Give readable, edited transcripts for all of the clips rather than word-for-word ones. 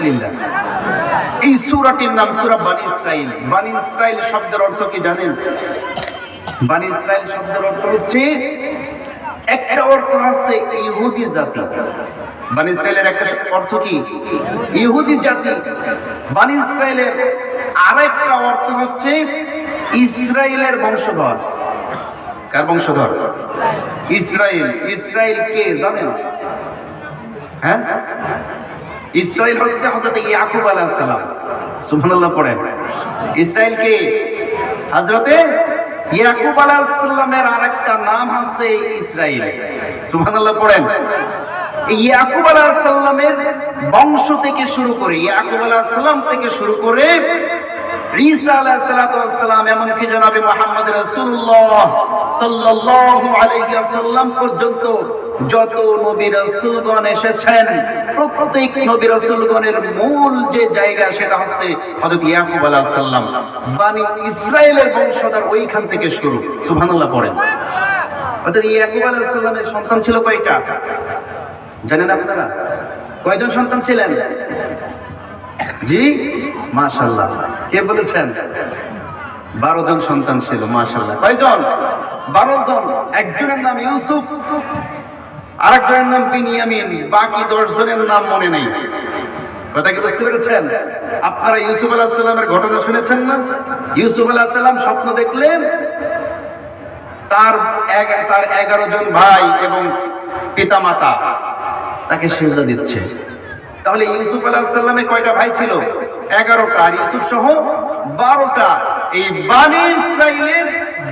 আলহামদুলিল্লাহ। এই সূরাটির নাম সূরা বানী ইসরাইল। বানী ইসরাইল শব্দের অর্থ কি জানেন? বানী ইসরাইল শব্দের অর্থ হচ্ছে, একটা অর্থ হচ্ছে ইহুদি জাতি। বানী ইসরাইলের একটা অর্থ কি? ইহুদি জাতি। বানী ইসরাইলের আরেকটা অর্থ হচ্ছে ইসরাইলের বংশধর। কার বংশধর? ইসরাইল। ইসরাইল কে জানেন? হ্যাঁ, ইসরাইল হচ্ছে হযরত ইয়াকুব আলাইহিস সালাম। সুবহানাল্লাহ পড়েন। ইসরাইল কে? হযরত ইয়াকুব আলাইহিস সালামের আরেকটা নাম হচ্ছে ইসরাইল। সুবহানাল্লাহ পড়েন। ইয়াকুব আলাইহিস সালামের বংশ থেকে শুরু করে, ইয়াকুব আলাইহিস সালাম থেকে শুরু করে ঈসা আলাইহিস সালাতু ওয়াস সালাম, এমনকি জনাবে মুহাম্মদ রাসূলুল্লাহ সাল্লাল্লাহু আলাইহি ওয়াসাল্লাম পর্যন্ত যত নবী রাসূলগণ এসেছেন, প্রত্যেক নবী রাসূলগণের মূল যে জায়গা সেটা হচ্ছে হযরত ইয়াকুব আলাইহিস সালাম। বনি ইসরাইলের বংশধর ওইখান থেকে শুরু। সুবহানাল্লাহ পড়েন। অর্থাৎ ইয়াকুব আলাইহিস সালামের সন্তান ছিল কয়টা জানেন আপনারা? কয়জন সন্তান ছিলেন? জি, মাশাআল্লাহ। কে বলেছেন? 12 জন সন্তান ছিল। মাশাআল্লাহ। কয়জন? 12 জন। একজনের নাম ইউসুফ, আরেকজনের নাম বিনিয়ামিন, বাকি 10 জনের নাম মনে নেই। কথা কি বুঝতে পেরেছেন? আপনারা ইউসুফ আলাইহিস সালামের ঘটনা শুনেছেন না? ইউসুফ আলাইহিস সালাম স্বপ্ন দেখলেন তার 11 জন ভাই এবং পিতামাতা তাকে সিজদা দিচ্ছে। তাহলে ইউসুফ আলাইহিস সালামের কয়টা ভাই ছিল? 11টা, আর ইউসুফ সহ 12টা। এই বনি ইসরাইলের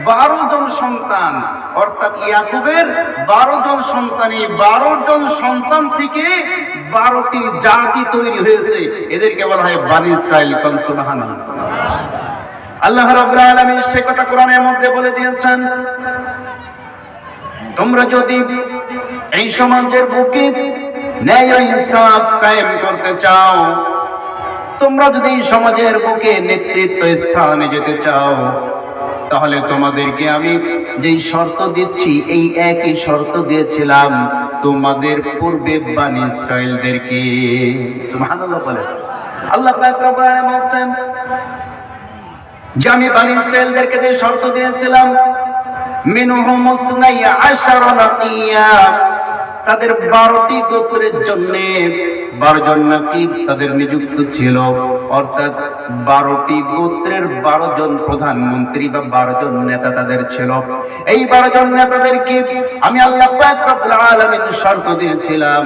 12 জন সন্তান, অর্থাৎ ইয়াকুবের 12 জন সন্তান। এই 12 জন সন্তান থেকে 12টি জাতি তৈরি হয়েছে, এদেরকে বলা হয় বনি ইসরাইল। সুবহানাল্লাহ। আল্লাহ রাব্বুল আলামিন সে কথা কোরআনের মধ্যে বলে দিয়েছেন, তোমরা যদি এই সমাজের বুকে ন্যায় ও ইনসাফ কায়েম করতে চাও, তোমরা যদি সমাজের বুকে নেতৃত্ব স্থানে যেতে চাও, তাহলে তোমাদেরকে আমি যেই শর্ত দিচ্ছি এই একই শর্ত দিয়েছিলাম তোমাদের পূর্বে বনি ইসরাইলদেরকে। সুবহানাল্লাহ বলেন। আল্লাহ পাক রব্বুল আলামিন বলেন যে আমি বনি ইসরাইলদেরকে যে শর্ত দিয়েছিলাম, মিনহুম 12 নাকিয়া, তাদের 12টি গোত্রের জন্য 12 জন নাকিব তাদের নিযুক্ত ছিল। অর্থাৎ 12টি গোত্রের 12 জন প্রধানমন্ত্রী বা 12 জন নেতা তাদের ছিল। এই 12 জন নেতাদেরকে আমি আল্লাহ পাক রব্বুল আলামিন শর্ত দিয়েছিলাম,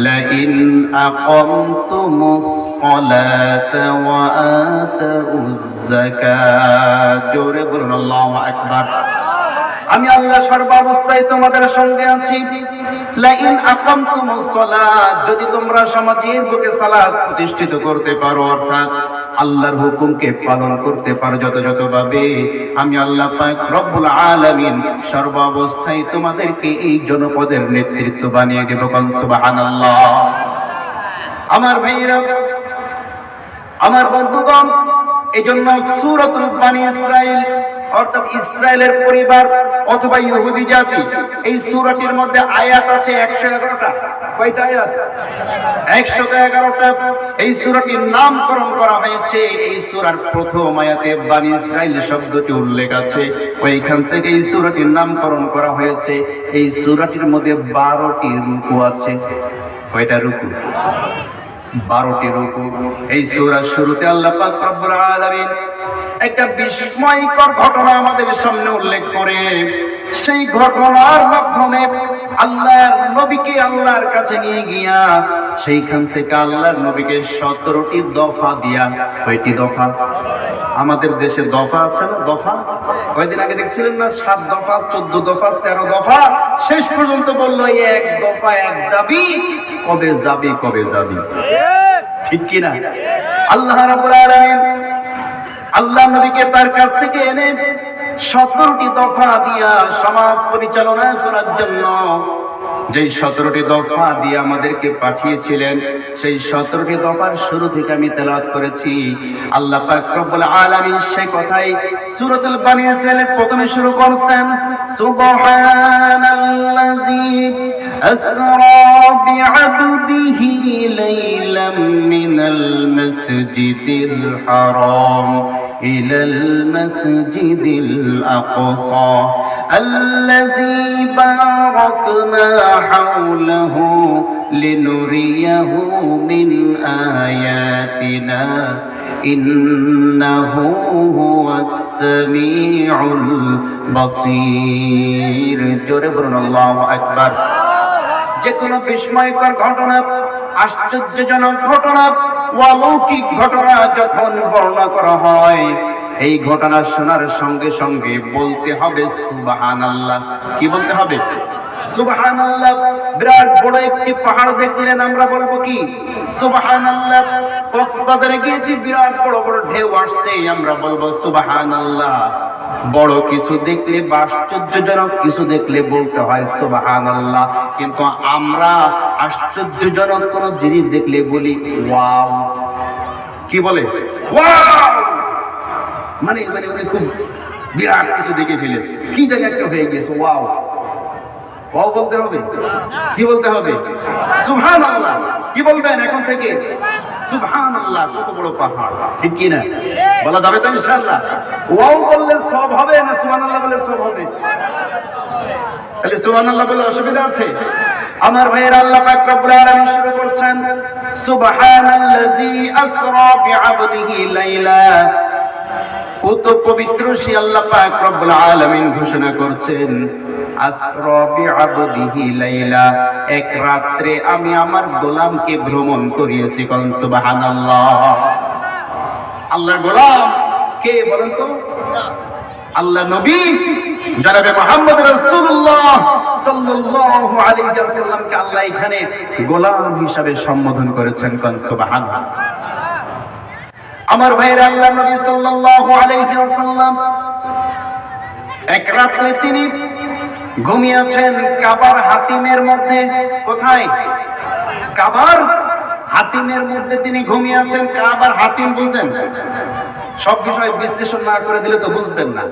লা ইন আকামতুমুস সালাতা ওয়া আতাউজ যাকাত। জোরে বলুন আল্লাহু আকবার। আমি আল্লাহ সর্বাবস্থায় তোমাদের সঙ্গে আছি। লা ইন আকামতুমুস সালাত, যদি তোমরা সমাজের বুকে সালাত প্রতিষ্ঠিত করতে পারো, অর্থাৎ আল্লাহর হুকুমকে পালন করতে পারো যথাযথভাবে, আমি আল্লাহ পাক রব্বুল আলামিন সর্বাবস্থায় তোমাদেরকে এই জনপদের নেতৃত্ব বানিয়ে দেব। সুবহানাল্লাহ। আমার ভাইরা, আমার বন্ধুগণ, এই জন্য সূরাতুল বনি ইসরাইল অর্থাৎ ইসরায়েলের পরিবার অথবা ইহুদি জাতি, এই সূরাটির মধ্যে আয়াত আছে 111টা। কয়টা আয়াত? 111টা। এই সূরাটির নামকরণ করা হয়েছে, এই সূরার প্রথম আয়াতে বনি ইসরাইল শব্দটি উল্লেখ আছে, ওইখান থেকে এই সূরাটির নামকরণ করা হয়েছে। এই সূরাটির মধ্যে 12টি রুকু আছে। কয়টা রুকু? 12টি রুকু। এই সূরার শুরুতে আল্লাহ পাক রব্বুল আলামিন একটা বিস্ময়কর ঘটনা আমাদের সামনে উল্লেখ করে, সেই ঘটনার মাধ্যমে আল্লাহর নবীকে আল্লাহর কাছে নিয়ে গিয়া সেইখান থেকে আল্লাহর নবীকে 17টি দফা দিয়া। কয়টি দফা? আমাদের দেশে দফা আছে না? দফা কয়দিন আগে দেখছিলেন না? 7 দফা, 14 দফা, 13 দফা। শেষ পর্যন্ত বললো এক দফা এক দাবি, কবে যাবি কবে যাবি। ঠিক কিনা? আল্লাহ রাব্বুল আলামিন আল্লাহ নবীকে তার কাছ থেকে এনে 17টি দফা দিয়া সমাজ পরিচালনা করার জন্য যেই 17টি দফা দিয়ে আমাদেরকে পাঠিয়েছিলেন, সেই 17টি দফার শুরু থেকে আমি তেলাওয়াত করেছি। আল্লাহ পাক রব্বুল আলামিন সেই কথাই সূরাতুল বনি ইসরাইলের প্রথমে শুরু করছেন, সুবহানাল্লাযী أسرى بعبده ليلا من المسجد الحرام إلى المسجد الأقصى الذي باركنا حوله لنريه من آياتنا إنه هو السميع البصير جربنا الله أكبر যে কোনো বিস্ময়কর ঘটনা আশ্চর্যজনক ঘটনা অলৌকিক ঘটনা যখন বর্ণনা করা হয় এই ঘটনা শোনার সঙ্গে সঙ্গে বলতে হবে সুবহানাল্লাহ কি বলতে হবে সুবহানাল্লাহ বিরাট বড় একটি পাহাড় দেখলেন আমরা বলবো কি সুবহানাল্লাহ কক্সবাজারে গিয়েছি বিরাট বড় বড় ঢেউ আসছে আমরা বলবো সুবহানাল্লাহ বড় কিছু দেখলে বা আশ্চর্যজনক কিছু দেখলে বলতে হয় সুবহানাল্লাহ কিন্তু আমরা আশ্চর্যজনক কোন জিনিস দেখলে বলি ওয়াও কি বলে ওয়াও মানে খুব বিরাট কিছু দেখে ফেলেছে কি জানি একটা হয়ে গেছে ওয়াও ওয়াও বলতে হবে কি বলতে হবে সুবহানাল্লাহ কি বলবেন এখন থেকে সুবহানাল্লাহ কত বড় পাহাড় ঠিক কি না বলা যাবে তো ইনশাআল্লাহ ওয়াও বললে সব হবে না সুবহানাল্লাহ বললে সব হবে তাহলে সুবহানাল্লাহ বলে অসুবিধা আছে আমার ভাইয়ের আল্লাহ পাক রব্বুল আলামিন শুরু করছেন সুবহানাল্লাযী আসরা বিআবদিহি লাইলা কত পবিত্র সে আল্লাহ পাক রব্বুল আলামিন ঘোষণা করছেন আসরা বিআবদিহি লাইলা এক রাত্রে আমি আমার গোলামকে ভ্রমণ করিয়েছি কোন সুবহানাল্লাহ আল্লাহর গোলাম কে বলেন তো আল্লাহ নবী জনাবে মুহাম্মদ রাসূলুল্লাহ সাল্লাল্লাহু আলাইহি ওয়াসাল্লামকে আল্লাহ এখানে গোলাম হিসাবে সম্বোধন করেছেন কোন সুবহানাল্লাহ আমার ভাইয়ের আল্লাহ নবী সাল্লাল্লাহু আলাইহি ওয়াসাল্লাম এক রাতে তিনি ঘুমিয়েছেন কাবার হাতিমের মধ্যে কোথায় কাবার হাতিমের মধ্যে তিনি ঘুমিয়েছেন কাবার হাতিম বুঝেন সব বিষয় বিশ্লেষণ না করে দিলে তো বুঝবেন না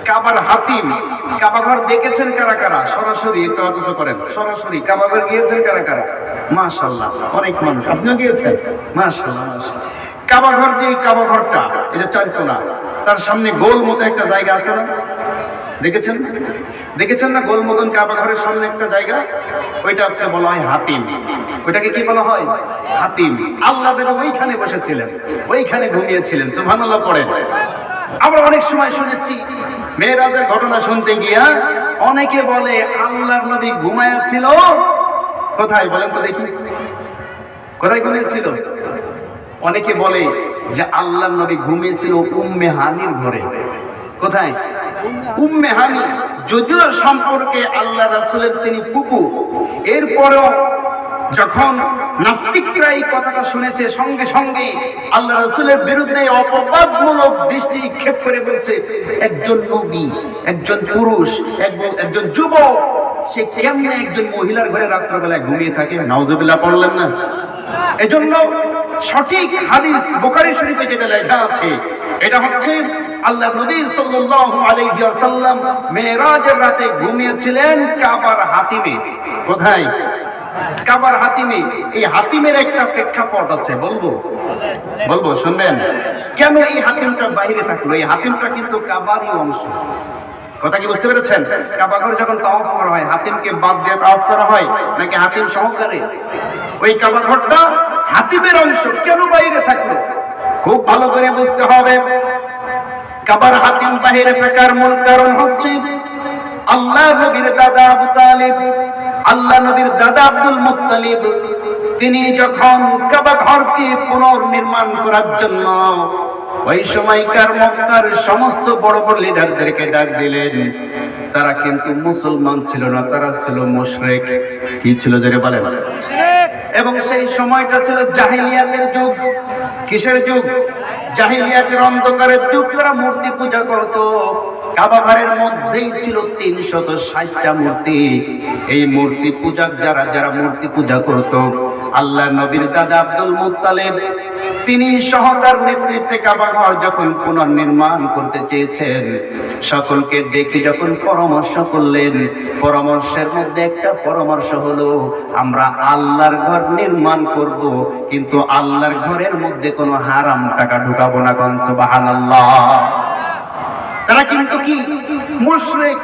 কাবার হাতিম কাবা ঘর দেখেছেন কারা কারা সরাসরি একটু অথচ করেন সরাসরি কাবা ঘর গিয়েছেন কারা কারা মাশাআল্লাহ অনেক মানুষ আপনিও গিয়েছেন মাশাআল্লাহ মাশাআল্লাহ কাবা ঘর যে কাবা ঘরটা এই যে চালচোনা তার সামনে গোল মতো একটা জায়গা আছে না দেখেছেন দেখেছেন না গোল মতন কাবা ঘরের সামনে একটা জায়গা ওইটাকে বলা হয় হাতিম ওইটাকে কি বলা হয় হাতিম আল্লাহ নবী ওইখানে বসেছিলেন ওইখানে ঘুমিয়েছিলেন সুবহানাল্লাহ পড়েন আমরা অনেক সময় শুনেছি মেরাজের ঘটনা শুনতে গিয়া অনেকে বলে আল্লাহর নবী ঘুমায়া ছিল কোথায় বলেন তো দেখি কোথায় ঘুমিয়েছিল অনেকে বলে যে আল্লাহর নবী ঘুমিয়েছিল উম্মে হানির ঘরে কোথায় উম্মে হানি যদিও সম্পর্কে আল্লাহ রাসূলের তিনি ফুফু এরপরেও যখন নাস্তিকরা এই কথাটা শুনেছে সঙ্গে সঙ্গে আল্লাহ রাসূলের বিরুদ্ধে অপবাদমূলক দৃষ্টি নিক্ষেপ করে বলছে একজন নবী একজন পুরুষ একজন যুবক সে কেমনে একজন মহিলার ঘরে রাত্রিবেলায় ঘুমিয়ে থাকে নাউজুবিল্লাহ পড়লেন না এজন্য সঠিক হাদিস বুখারী শরীফে যেটা লেখা আছে এটা হচ্ছে আল্লাহ নবী সাল্লাল্লাহু আলাইহি ওয়াসাল্লাম মেরাজের রাতে ঘুমিয়েছিলেন কাবার হাতিমে কোথায় কাবার হাতিমে এই হাতিমের একটা প্রেক্ষাপট আছে বলবো শুনবেন কেন এই হাতিমটা বাইরে থাকলো এই হাতিমটা কিন্তু কাবারই অংশ কথা কি বুঝতে পেরেছেন কাবা ঘর যখন তাওয়াফ করা হয় হাতিমকে বাদ দিয়ে তাওয়াফ করা হয় নাকি হাতিম সহকারে ওই কাবা ঘরটা হাতিমের অংশ কেন বাইরে থাকলো খুব ভালো করে বুঝতে হবে কাবার হাতিম বাইরে থাকার মূল কারণ হচ্ছে আল্লাহ নবীর দাদা আবু তালিব আল্লাহ নবীর দাদা আব্দুল মুত্তালিব তিনি যখন কাবা ঘরকে পুনর্নির্মাণ করার জন্য ওই সময়কার মক্কার সমস্ত বড় বড় লিডারদেরকে ডাক দিলেন তারা কিন্তু মুসলমান ছিল না তারা ছিল মুশরিক কি ছিল যারা বলেন মুশরিক এবং সেই সময়টা ছিল জাহেলিয়াতের যুগ কিসের যুগ জাহেলিয়াতের অন্ধকারের যুগ তারা মূর্তি পূজা করত কাবা ঘরের মধ্যেই ছিল 360টা মূর্তি এই মূর্তি পূজক যারা মূর্তি পূজা করত আল্লাহর নবীর দাদা আব্দুল মুত্তালিব তিনি সহতার নেতৃত্বে কাবা ঘর যখন পুনর্নির্মাণ করতে চেয়েছেন, সকলকে ডেকে যখন পরামর্শ করলেন, পরামর্শের মধ্যে একটা পরামর্শ হলো আমরা আল্লাহর ঘর নির্মাণ করব, কিন্তু আল্লাহর ঘরের মধ্যে কোনো হারাম টাকা ঢুকাবো না। কোন সুবহানাল্লাহ। তারা কিন্তু কি মুশরিক,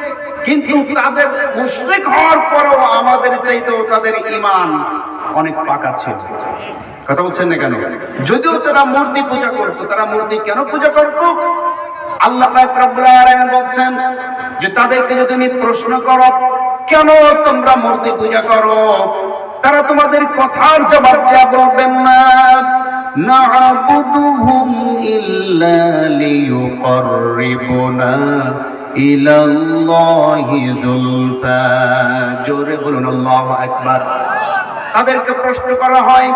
কিন্তু তাদের মুশরিক হওয়ার পরও আমাদের চাইতেও তাদের ঈমান অনেক পাকা ছিল। কথা বলছেন না কেন? যদিও তারা মূর্তি পূজা করতো, তারা মূর্তি কেন পূজা করতো? আল্লাহ পাক রব্বুল আলামিন বলছেন যে তাদেরকে যদি তুমি প্রশ্ন করো কেন তোমরা মূর্তি পূজা করো, তারা তোমাদের কথার জবাব দেয়া বলবেন না না'বুদুহুম ইল্লা লিয়ুকাররিবুনা ইলাল্লাহি যুলফা। জোরে বলুন আল্লাহু আকবার। তাদেরকে প্রশ্ন করা হয়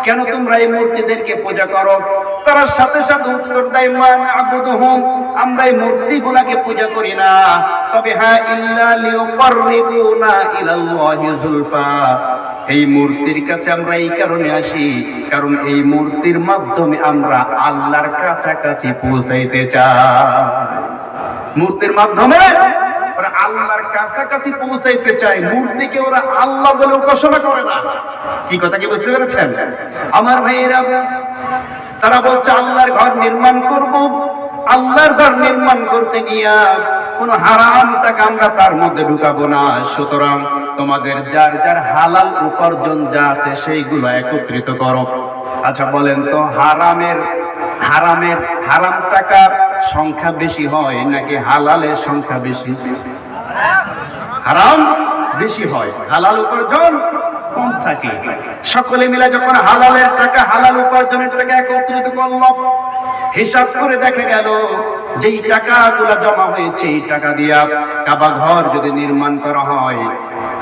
কেন তোমরা এই মূর্তিদেরকে পূজা করো, তারা সাথে সাথে উত্তর দেয় মা না'বুদুহুম, আমরা এই মূর্তিগুলোকে পূজা করি না, তবে হ্যাঁ ইল্লা লিয়ুকাররিবুনা ইলাল্লাহি যুলফা, এই মূর্তির কাছে আমরা এই কারণে আসি কারণ এই মূর্তির মাধ্যমে আমরা আল্লাহর কাছাকাছি পৌঁছাইতে চাই। মূর্তির মাধ্যমে ওরা আল্লাহর কাছাকাছি পৌঁছাইতে চায়, মূর্তিকে ওরা আল্লাহ বলে উপাসনা করে না। কি কথা কি বুঝতে পেরেছেন আমার ভাইয়েরা? তারা বলছে আল্লাহর ঘর নির্মাণ করব, আল্লাহর ঘর নির্মাণ করতে গিয়া কোন হারাম টাকা আমরা তার মধ্যে ঢুকাবো না, সুতরাং তোমাদের যার যার হালাল উপার্জন যা আছে সেইগুলো একত্রিত করো। আচ্ছা বলেন তো হারাম টাকার সংখ্যা বেশি হয় নাকি হালালের সংখ্যা বেশি? হারাম বেশি হয়, হালাল উপার্জন কম থাকে। সকলে মিলে যখন হালালের টাকা, হালাল উপার্জনের টাকা একত্রিত করল, হিসাব করে দেখা গেল যেই টাকাগুলো জমা হয়েছে এই টাকা দিয়া কাবা ঘর যদি নির্মাণ করা হয়,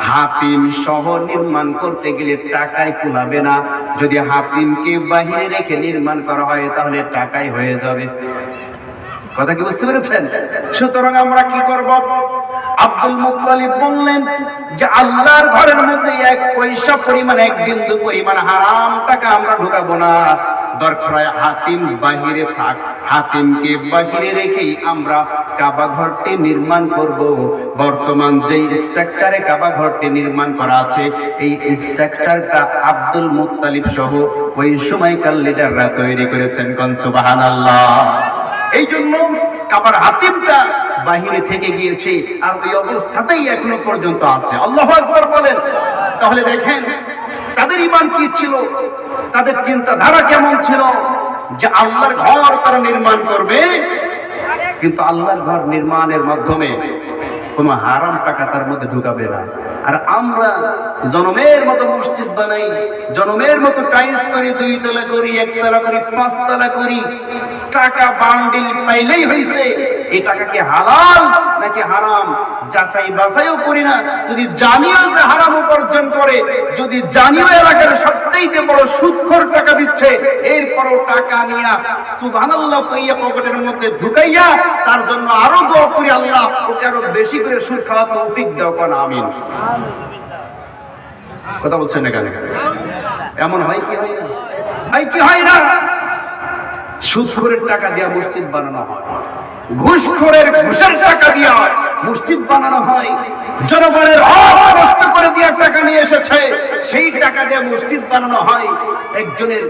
হাতিম সহ নির্মাণ করতে গেলে টাকায় কুলাবে না। যদি হাতিমকে বাহিরে রেখে নির্মাণ করা হয় তাহলে টাকাই হয়ে যাবে। কথা কি বুঝতে পেরেছেন? সুতরাং আমরা কি করব? আব্দুল মুত্তালিব বললেন যে আল্লাহর ঘরের মধ্যে এক পয়সা পরিমাণ, এক বিন্দু পরিমাণ হারাম টাকা আমরা ঢুকাবো না। দরকার হয় হাতিম বাহিরে থাক, হাতিমকে বাহিরে রেখেই আমরা কাবা ঘরটি নির্মাণ করব। বর্তমান যেই স্ট্রাকচারে কাবা ঘরটি নির্মাণ করা আছে এই স্ট্রাকচারটা আব্দুল মুত্তালিব সহ ওই সময়কার লিডাররা তৈরি করেছেন। কোন সুবহানাল্লাহ। এই জন্য কাবার হাতিমটা বাহিরে থেকে গিয়েছে আর ওই অবস্থাতেই এখনো পর্যন্ত আছে। আল্লাহু আকবার বলেন। তাহলে দেখেন তাদের ঈমান কি ছিল, তাদের চিন্তাধারা কেমন ছিল যে আল্লাহর ঘর তারা নির্মাণ করবে, কিন্তু আল্লাহর ঘর নির্মাণের মাধ্যমে কোনো হারাম টাকা তার মধ্যে ঢুকাবে না। আর আমরা জনমের মতো মসজিদ বানাই, জনমের মতো টাইলস করি, 2 তলা করি, 1 তলা করি, 5 তলা করি, টাকা বান্ডিল পাইলেই হইছে। এই টাকা কি হালাল নাকি হারাম যাচাই বাছাইও করি না। যদি জানিও যে হারাম উপার্জন করে, যদি জানিও এলাকার সবচেয়ে বড় সুদখোর টাকা দিচ্ছে, এরপরও টাকা নিয়া সুবহানাল্লাহ কইয়া পকেটের মধ্যে ঢুকাইয়া তার জন্য আরো দোয়া করি, আল্লাহ ওকে আরো বেশি করে সুদ খাওয়া তৌফিক দাও। কোন আমিন। কথা বলছেন না কেন? এমন হয় কি হয় না? হয় কি হয় না? সুদখোরের টাকা দিয়া মসজিদ বানানো হয়, ঘুষখোরের ঘুষের টাকা দিয়া মসজিদ বানানো হয়, জনগণের হক নষ্ট করে দিয়া টাকা নিয়ে এসেছে সেই টাকা দিয়ে মসজিদ বানানো হয়। একজনের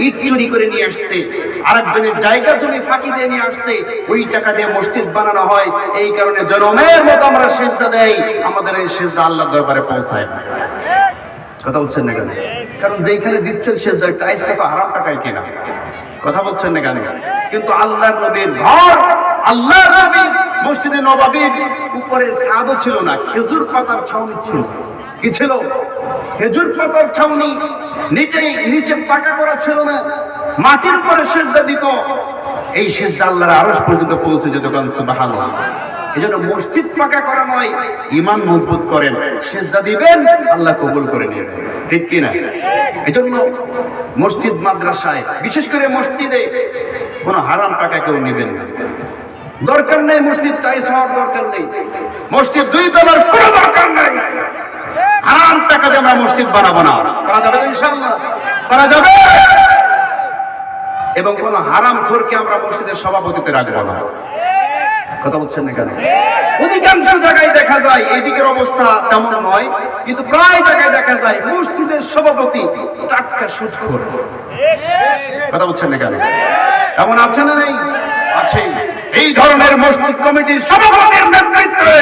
ইট চুরি করে নিয়ে আসছে, আরেকজনের জায়গা জমি ফাঁকি দিয়ে নিয়ে আসছে, ওই টাকা দিয়ে মসজিদ বানানো হয়। এই কারণে জনমের মতো আমরা সেজদা দেই, আমাদের এই সেজদা আল্লাহর দরবারে পৌঁছায় না। কথা বলছেন না কেন? কারণ যেখানে দিচ্ছেন সেজদার টাইসটা তো হারাম টাকায় কেনা। কথা বলছেন না কেন? কিন্তু আল্লাহর নবীর ঘর, আল্লাহর নবীর মসজিদে নববীর উপরে ছাদও ছিল না, খেজুর পাতার ছাউনি ছিল। কি ছিল? খেজুর পাতার ছাউনি। নিচে পাকা করা ছিল না, মাটির উপরে সেজদা দিত। এই সেজদা আল্লাহর আরশ পর্যন্ত পৌঁছে যেত। সুবহানাল্লাহ। এজন্য মসজিদ পাকা করা নয়, ঈমান মজবুত করেন, সেজদা দিবেন, আল্লাহ কবুল করে নেবেন। ঠিক কি না? এজন্য মসজিদ মাদ্রাসায়, বিশেষ করে মসজিদে কোনো হারাম টাকা কেউ নেবেন না। দরকার নেই মসজিদ টাইস হওয়ার দরকার নেই, মসজিদ 2 তলার কোনো দরকার নেই। হারাম টাকা দিয়ে আমরা মসজিদ বানাবো না। করা যাবে ইনশাআল্লাহ? করা যাবে। এবং কোন হারাম খোরকে আমরা মসজিদের সভাপতিতে রাখবো না। কথা বলছেন না কেন? অধিকাংশ জায়গায় দেখা যায় এদিকের অবস্থা তেমন নয়, কিন্তু প্রায় জায়গায় দেখা যায় মসজিদের সভাপতি টাটকা সুদখোর। কথা বলছেন না কেন? এমন আছে না? নেই? আছে। এই ধরনের মসজিদ কমিটির সভাপতির নেতৃত্বে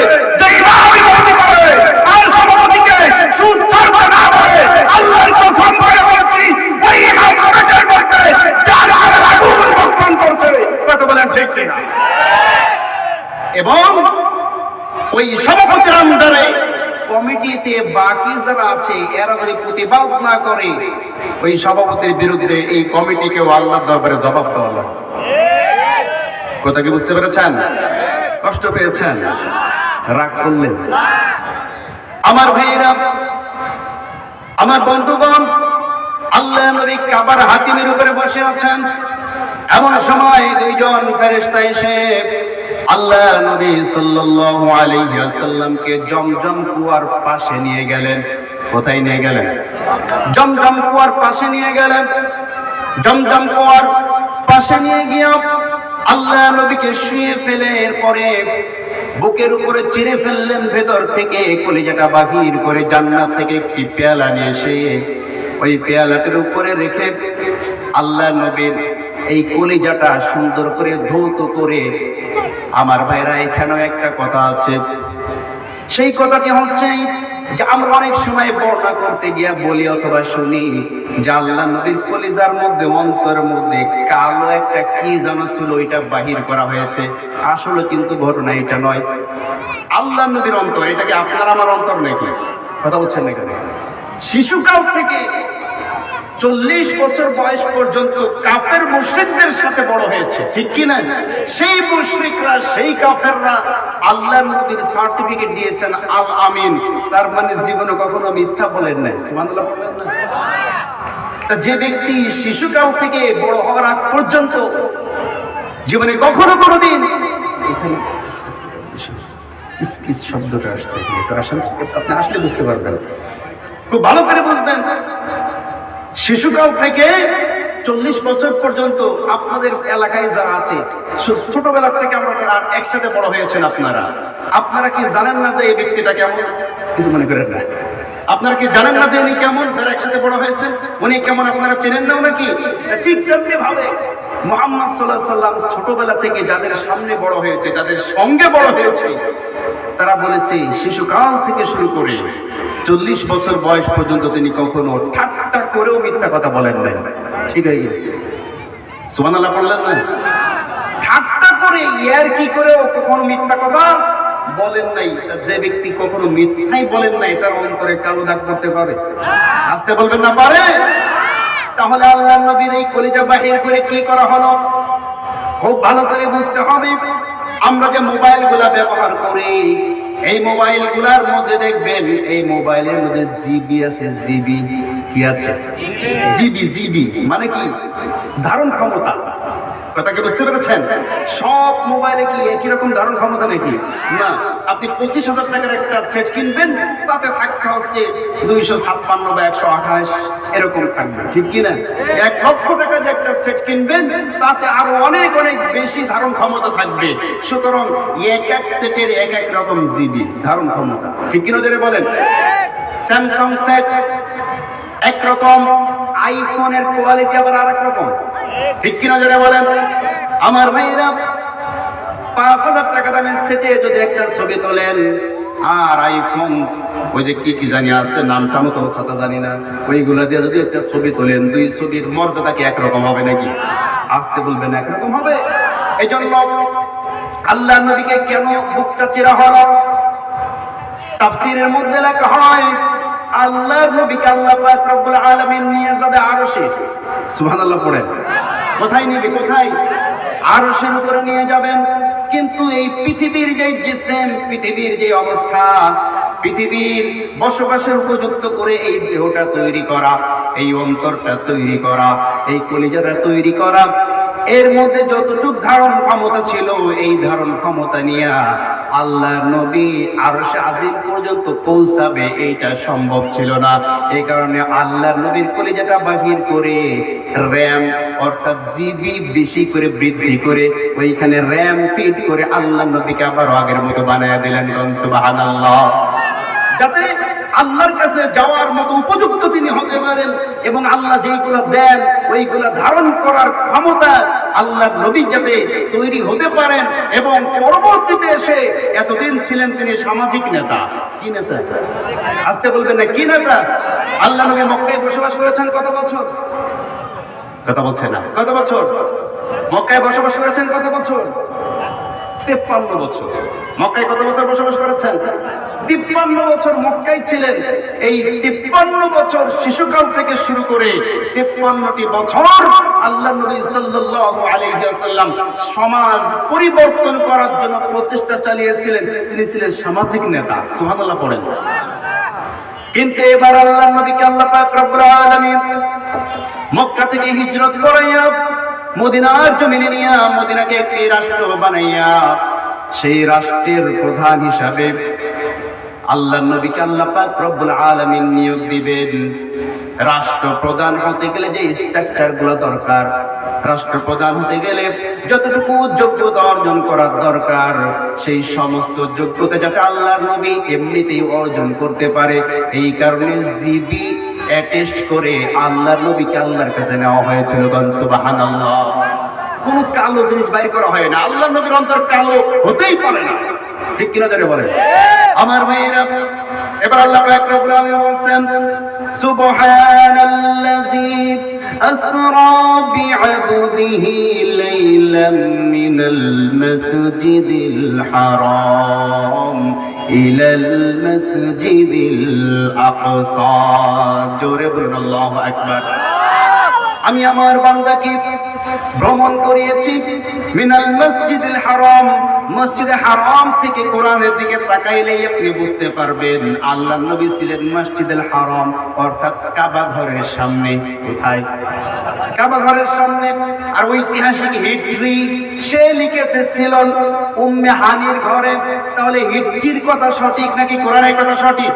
যে ইমামই হতে পারে আর সভাপতিকে সুদ ছাড়তে না পারে, আল্লাহর কসম করে বলছি ওই ইমাম আমাদের মধ্যে যার আগুন বক্ষণ করছে। কথা বলেন ঠিক কিনা? এবং ওই সভাপতির আন্ডারে কমিটিতে বাকি যারা আছে এরা যদি প্রতিবাদ না করে ওই সভাপতির বিরুদ্ধে এই কমিটিকেও আল্লাহর দরবারে জবাব দেওয়া লাগে। কথা কি বুঝতে পেরেছেন? কষ্ট পেয়েছেন? রাগ করলেন? আমার ভাইয়েরা, আমার বন্ধুগণ, আল্লাহ নবী কাবার হাতিমের উপরে বসে আছেন। এমন সময় দুইজন ফেরেশতা এসে আল্লাহ নবী সাল্লাল্লাহু আলাইহি ওয়াসাল্লামকে জমজম কুয়ার পাশে নিয়ে গেলেন। কোথায় নিয়ে গেলেন? জমজম কুয়ার পাশে নিয়ে গেলেন। জমজম কুয়ার পাশে নিয়ে গিয়ে আল্লাহ নবীকে শুয়ে ফেলে এরপরে বুকের উপরে চিরে ফেললেন। ভেতর থেকে কলিজাটা বাহির করে জান্নাত থেকে একটি পেয়ালা নিয়ে এসে ওই পেয়ালাটির উপরে রেখে আল্লাহ নবীর এই কলিজাটা সুন্দর করে ধৌত করে, আমার ভাইরা এখানেও একটা কথা আছে, সেই কথাটি হচ্ছে যে আমরা অনেক সময় বর্ণনা করতে গিয়া বলি অথবা শুনি যে আল্লাহ নবীর কলিজার মধ্যে, অন্তরের মধ্যে কালো একটা কি যেন ছিল, ওইটা বাহির করা হয়েছে। আসলে কিন্তু ঘটনা এটা নয়। আল্লাহ নবীর অন্তর, এটাকে আপনার আমার অন্তর নাকি? কথা বলছেন না কেন? শিশুকাল থেকে 40 বছর বয়স পর্যন্ত কাফের মুশরিকদের সাথে বড় হয়েছে, ঠিক কি না? সেই মুশরিকরা, সেই কাফেররা আল্লাহর নবীর সার্টিফিকেট দিয়েছেন আল আমিন, তার মানে জীবনে কখনো মিথ্যা বলেন নাই। সুবহানাল্লাহ বলেন না? যে ব্যক্তি শিশুকাল থেকে বড় হওয়ার আগ পর্যন্ত জীবনে কখনো কোনোদিন, এখানে কিস শব্দটা আসছে, একটু আসেন, আপনি আসলে বুঝতে পারবেন, খুব ভালো করে বুঝবেন। শিশুকাল থেকে 40 বছর পর্যন্ত আপনাদের এলাকায় যারা আছে, ছোটবেলা থেকে আমরা একসাথে বড় হয়েছেন, আপনারা কি জানেন না যে এই ব্যক্তিটা কেমন? কিছু মনে করেন না? আপনারা কি জানেন না যে ইনি কেমন? যারা একসাথে বড় হয়েছেন উনি কেমন আপনারা চেনেন না নাকি? ঠিক তেমনি ভাবে মুহাম্মদ সাল্লাল্লাহু আলাইহি ওয়াসাল্লাম ছোটবেলা থেকে যাদের সামনে বড় হয়েছে, যাদের সঙ্গে বড় হয়েছে, তারা বলেছে শিশুকাল থেকে শুরু করে 40 বছর বয়স পর্যন্ত তিনি কখনো ঠাট্টা করেও মিথ্যা কথা বলেন নাই। ঠিক হয়ে গেছে? সুবহানাল্লাহ বললেন না? ঠাট্টা করে, ইয়ারকি করেও কখনো মিথ্যা কথা বলেন নাই। যে ব্যক্তি কখনো মিথ্যাই বলেন নাই তার অন্তরে কালো দাগ পড়তে পারে? আসতে বলবেন না পারে? তাহলে আল্লাহর নবীর এই কলিজা বাহির করে কি করা হলো? খুব ভালো করে বুঝতে হবে। আমরা যে মোবাইল গুলা ব্যবহার করি, এই মোবাইল গুলার মধ্যে দেখবেন এই মোবাইলের মধ্যে জিবি আছে। জিবি কি আছে? জিবি মানে কি? ধারণ ক্ষমতা। কথা কি বুঝতে পেরেছেন? সব মোবাইলে কি একই রকম ধারণ ক্ষমতা নাকি? না। আপনি 25,000 টাকার একটা সেট কিনবেন, তাতে থাকতে হচ্ছে 256 বা 128 এরকম থাকবে, ঠিক কি না? 1 লক্ষ টাকা দিয়ে একটা সেট কিনবেন, তাতে আরো অনেক অনেক বেশি ধারণ ক্ষমতা থাকবে। সুতরাং এক এক সেটের এক এক রকম জিবি ধারণ ক্ষমতা, ঠিক কি না? যারা বলেন স্যামসাং সেট একরকম, আইফোনের কোয়ালিটি আবার আরেক রকম, ঠিক কিনা? যারা বলেন আমার ভাইরা, 5,000 টাকা দামের সেটে যদি একটা ছবি তোলেন, আর আইফোন ওই যে কি জানি আছে, নামটা মতো সাথে জানি না, ওইগুলা দিয়ে যদি একটা ছবি তোলেন, দুই ছবির মর্যাদা কি একরকম হবে নাকি? আসতে বলবেন একরকম হবে। এই জন্য আল্লাহ নবীকে কেন বুকটা চিরা হলো? তাফসীরের মধ্যে লেখা হয় আল্লাহর নবীকে আল্লাহ পাক রব্বুল আলামিন নিয়ে যাবে আরশে। সুবহানাল্লাহ পড়েন। কোথায় নিবে? কোথায়? আরশের উপরে নিয়ে যাবেন। কিন্তু এই পৃথিবীর যে জিসিম, পৃথিবীর যে অবস্থা, পৃথিবীর বসবাসের উপযুক্ত করে এই দেহটা তৈরি করা, এই অন্তরটা তৈরি করা, এই কলিজাটা তৈরি করা, এর মধ্যে যতটুকু ধারণ ক্ষমতা ছিল এই ধারণ ক্ষমতা নিয়ে আল্লাহর নবী আরশে আজিম পর্যন্ত পৌঁছাবে এইটা সম্ভব ছিল না। এই কারণে আল্লাহর নবীর কলিজাটা বাহির করে র‍্যাম অর্থাৎ জিবি বেশি করে বৃদ্ধি করে ওইখানে র‍্যাম ফিট করে আল্লাহর নবীকে আবার আগের মতো বানায়া দিলেন। সুবহানাল্লাহ। যাতে আল্লাহর কাছে যাওয়ার মতো উপযুক্ত তিনি হতে পারেন এবং আল্লাহ যেইগুলো দেন ওইগুলো ধারণ করার ক্ষমতা আল্লাহর নবী যাতে তৈরি হতে পারেন। এবং পরবর্তীতে এসে এতদিন ছিলেন তিনি সামাজিক নেতা। কি নেতা? আসতে বলবেন না, কি নেতা? আল্লাহ নবী মক্কায় বসবাস করেছেন কত বছর? কথা বলছে না। কত বছর মক্কায় বসবাস করেছেন? কত বছর? 53 বছর। মক্কায় কত বছর বসবাস করেছেন? 53 বছর মক্কায় ছিলেন। এই 53 বছর শিশুকাল থেকে শুরু করে 53টি বছর আল্লাহ নবী সাল্লাল্লাহু আলাইহি ওয়াসাল্লাম সমাজ পরিবর্তন করার জন্য প্রচেষ্টা চালিয়েছিলেন। তিনি ছিলেন সামাজিক নেতা। সুবহানাল্লাহ পড়েন। কিন্তু এবার আল্লাহ নবীকে আল্লাহ পাক রব্বুল আলামিন মক্কা থেকে হিজরত করাইয়া মদিনার জমিনে নিয়া মদিনাকে একটি রাষ্ট্র বানাইয়া সেই রাষ্ট্রের প্রধান হিসাবে আল্লাহ নবীকে আল্লাহ পাক রব্বুল আলামিন নিয়োগ দিবেন। রাষ্ট্রপ্রধান হতে গেলে যে স্ট্রাকচার গুলো দরকার, রাষ্ট্রপ্রধান হতে গেলে যতটুকু যোগ্যতা অর্জন করার দরকার সেই সমস্ত যোগ্যতা যাতে আল্লাহর নবী এমনিতেই অর্জন করতে পারে, এই কারণে জিবি অ্যাটেস্ট করে আল্লাহর নবীকে আল্লাহর কাছে নেওয়া হয়েছিল। সুবহানাল্লাহ। কোন কালো জিনিস বাইর করা হয় না। আল্লাহর নবীর অন্তর কালো হতেই পারে না। ঠিক কিনা জানে বলেন আমার ভাইরা? এবার আল্লাহ পাক রব্বুল আলামিন বলেন সুবহানাল্লাযী আসরা বি'আবদিহি লাইলাম মিনাল মাসজিদিল হারাম ইলাল মাসজিদিল আকসা। জোরে বলুন আল্লাহু আকবার। আমি আমার বান্দাকে ভ্রমণ করিয়েছি মিনাল মসজিদুল হারাম, মসজিদে হারাম থেকে। কোরআনের দিকে তাকাইলেই আপনি বুঝতে পারবেন আল্লাহর নবী ছিলেন মসজিদুল হারাম অর্থাৎ কাবা ঘরের সামনে। কোথায়? কাবা ঘরের সামনে। আর ঐতিহাসিক হিস্ট্রি সে লিখেছে ছিল উম্মে হানির ঘরে। তাহলে হিস্ট্রির কথা সঠিক নাকি কোরআনের কথা সঠিক?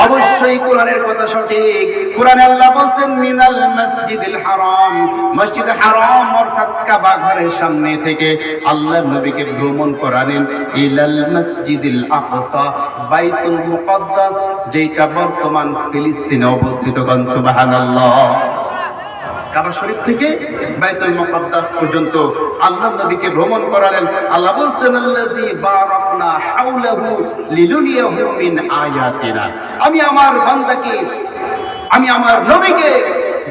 অবশ্যই কোরআনের কথা সঠিক। কোরআনে আল্লাহ বলছেন মিনাল মসজিদুল হারাম, মসজিদে হারাম অর্থাৎ কাবা ঘরের সামনে থেকে আল্লাহর নবীকে ভ্রমণ করালেন ইলাল মসজিদিল আকসা, বাইতুল মুকদ্দাস, যেটা বর্তমান ফিলিস্তিনে অবস্থিত। সুবহানাল্লাহ। কাবা শরীফ থেকে বাইতুল মুকদ্দাস পর্যন্ত আল্লাহর নবীকে ভ্রমণ করালেন। আল্লাহ বলেন আল্লাযী বারাকনা হাওলাহু লিনুরিয়াহু মিন আয়াতিনা। আমি আমার বান্দাকে, আমি আমার নবীকে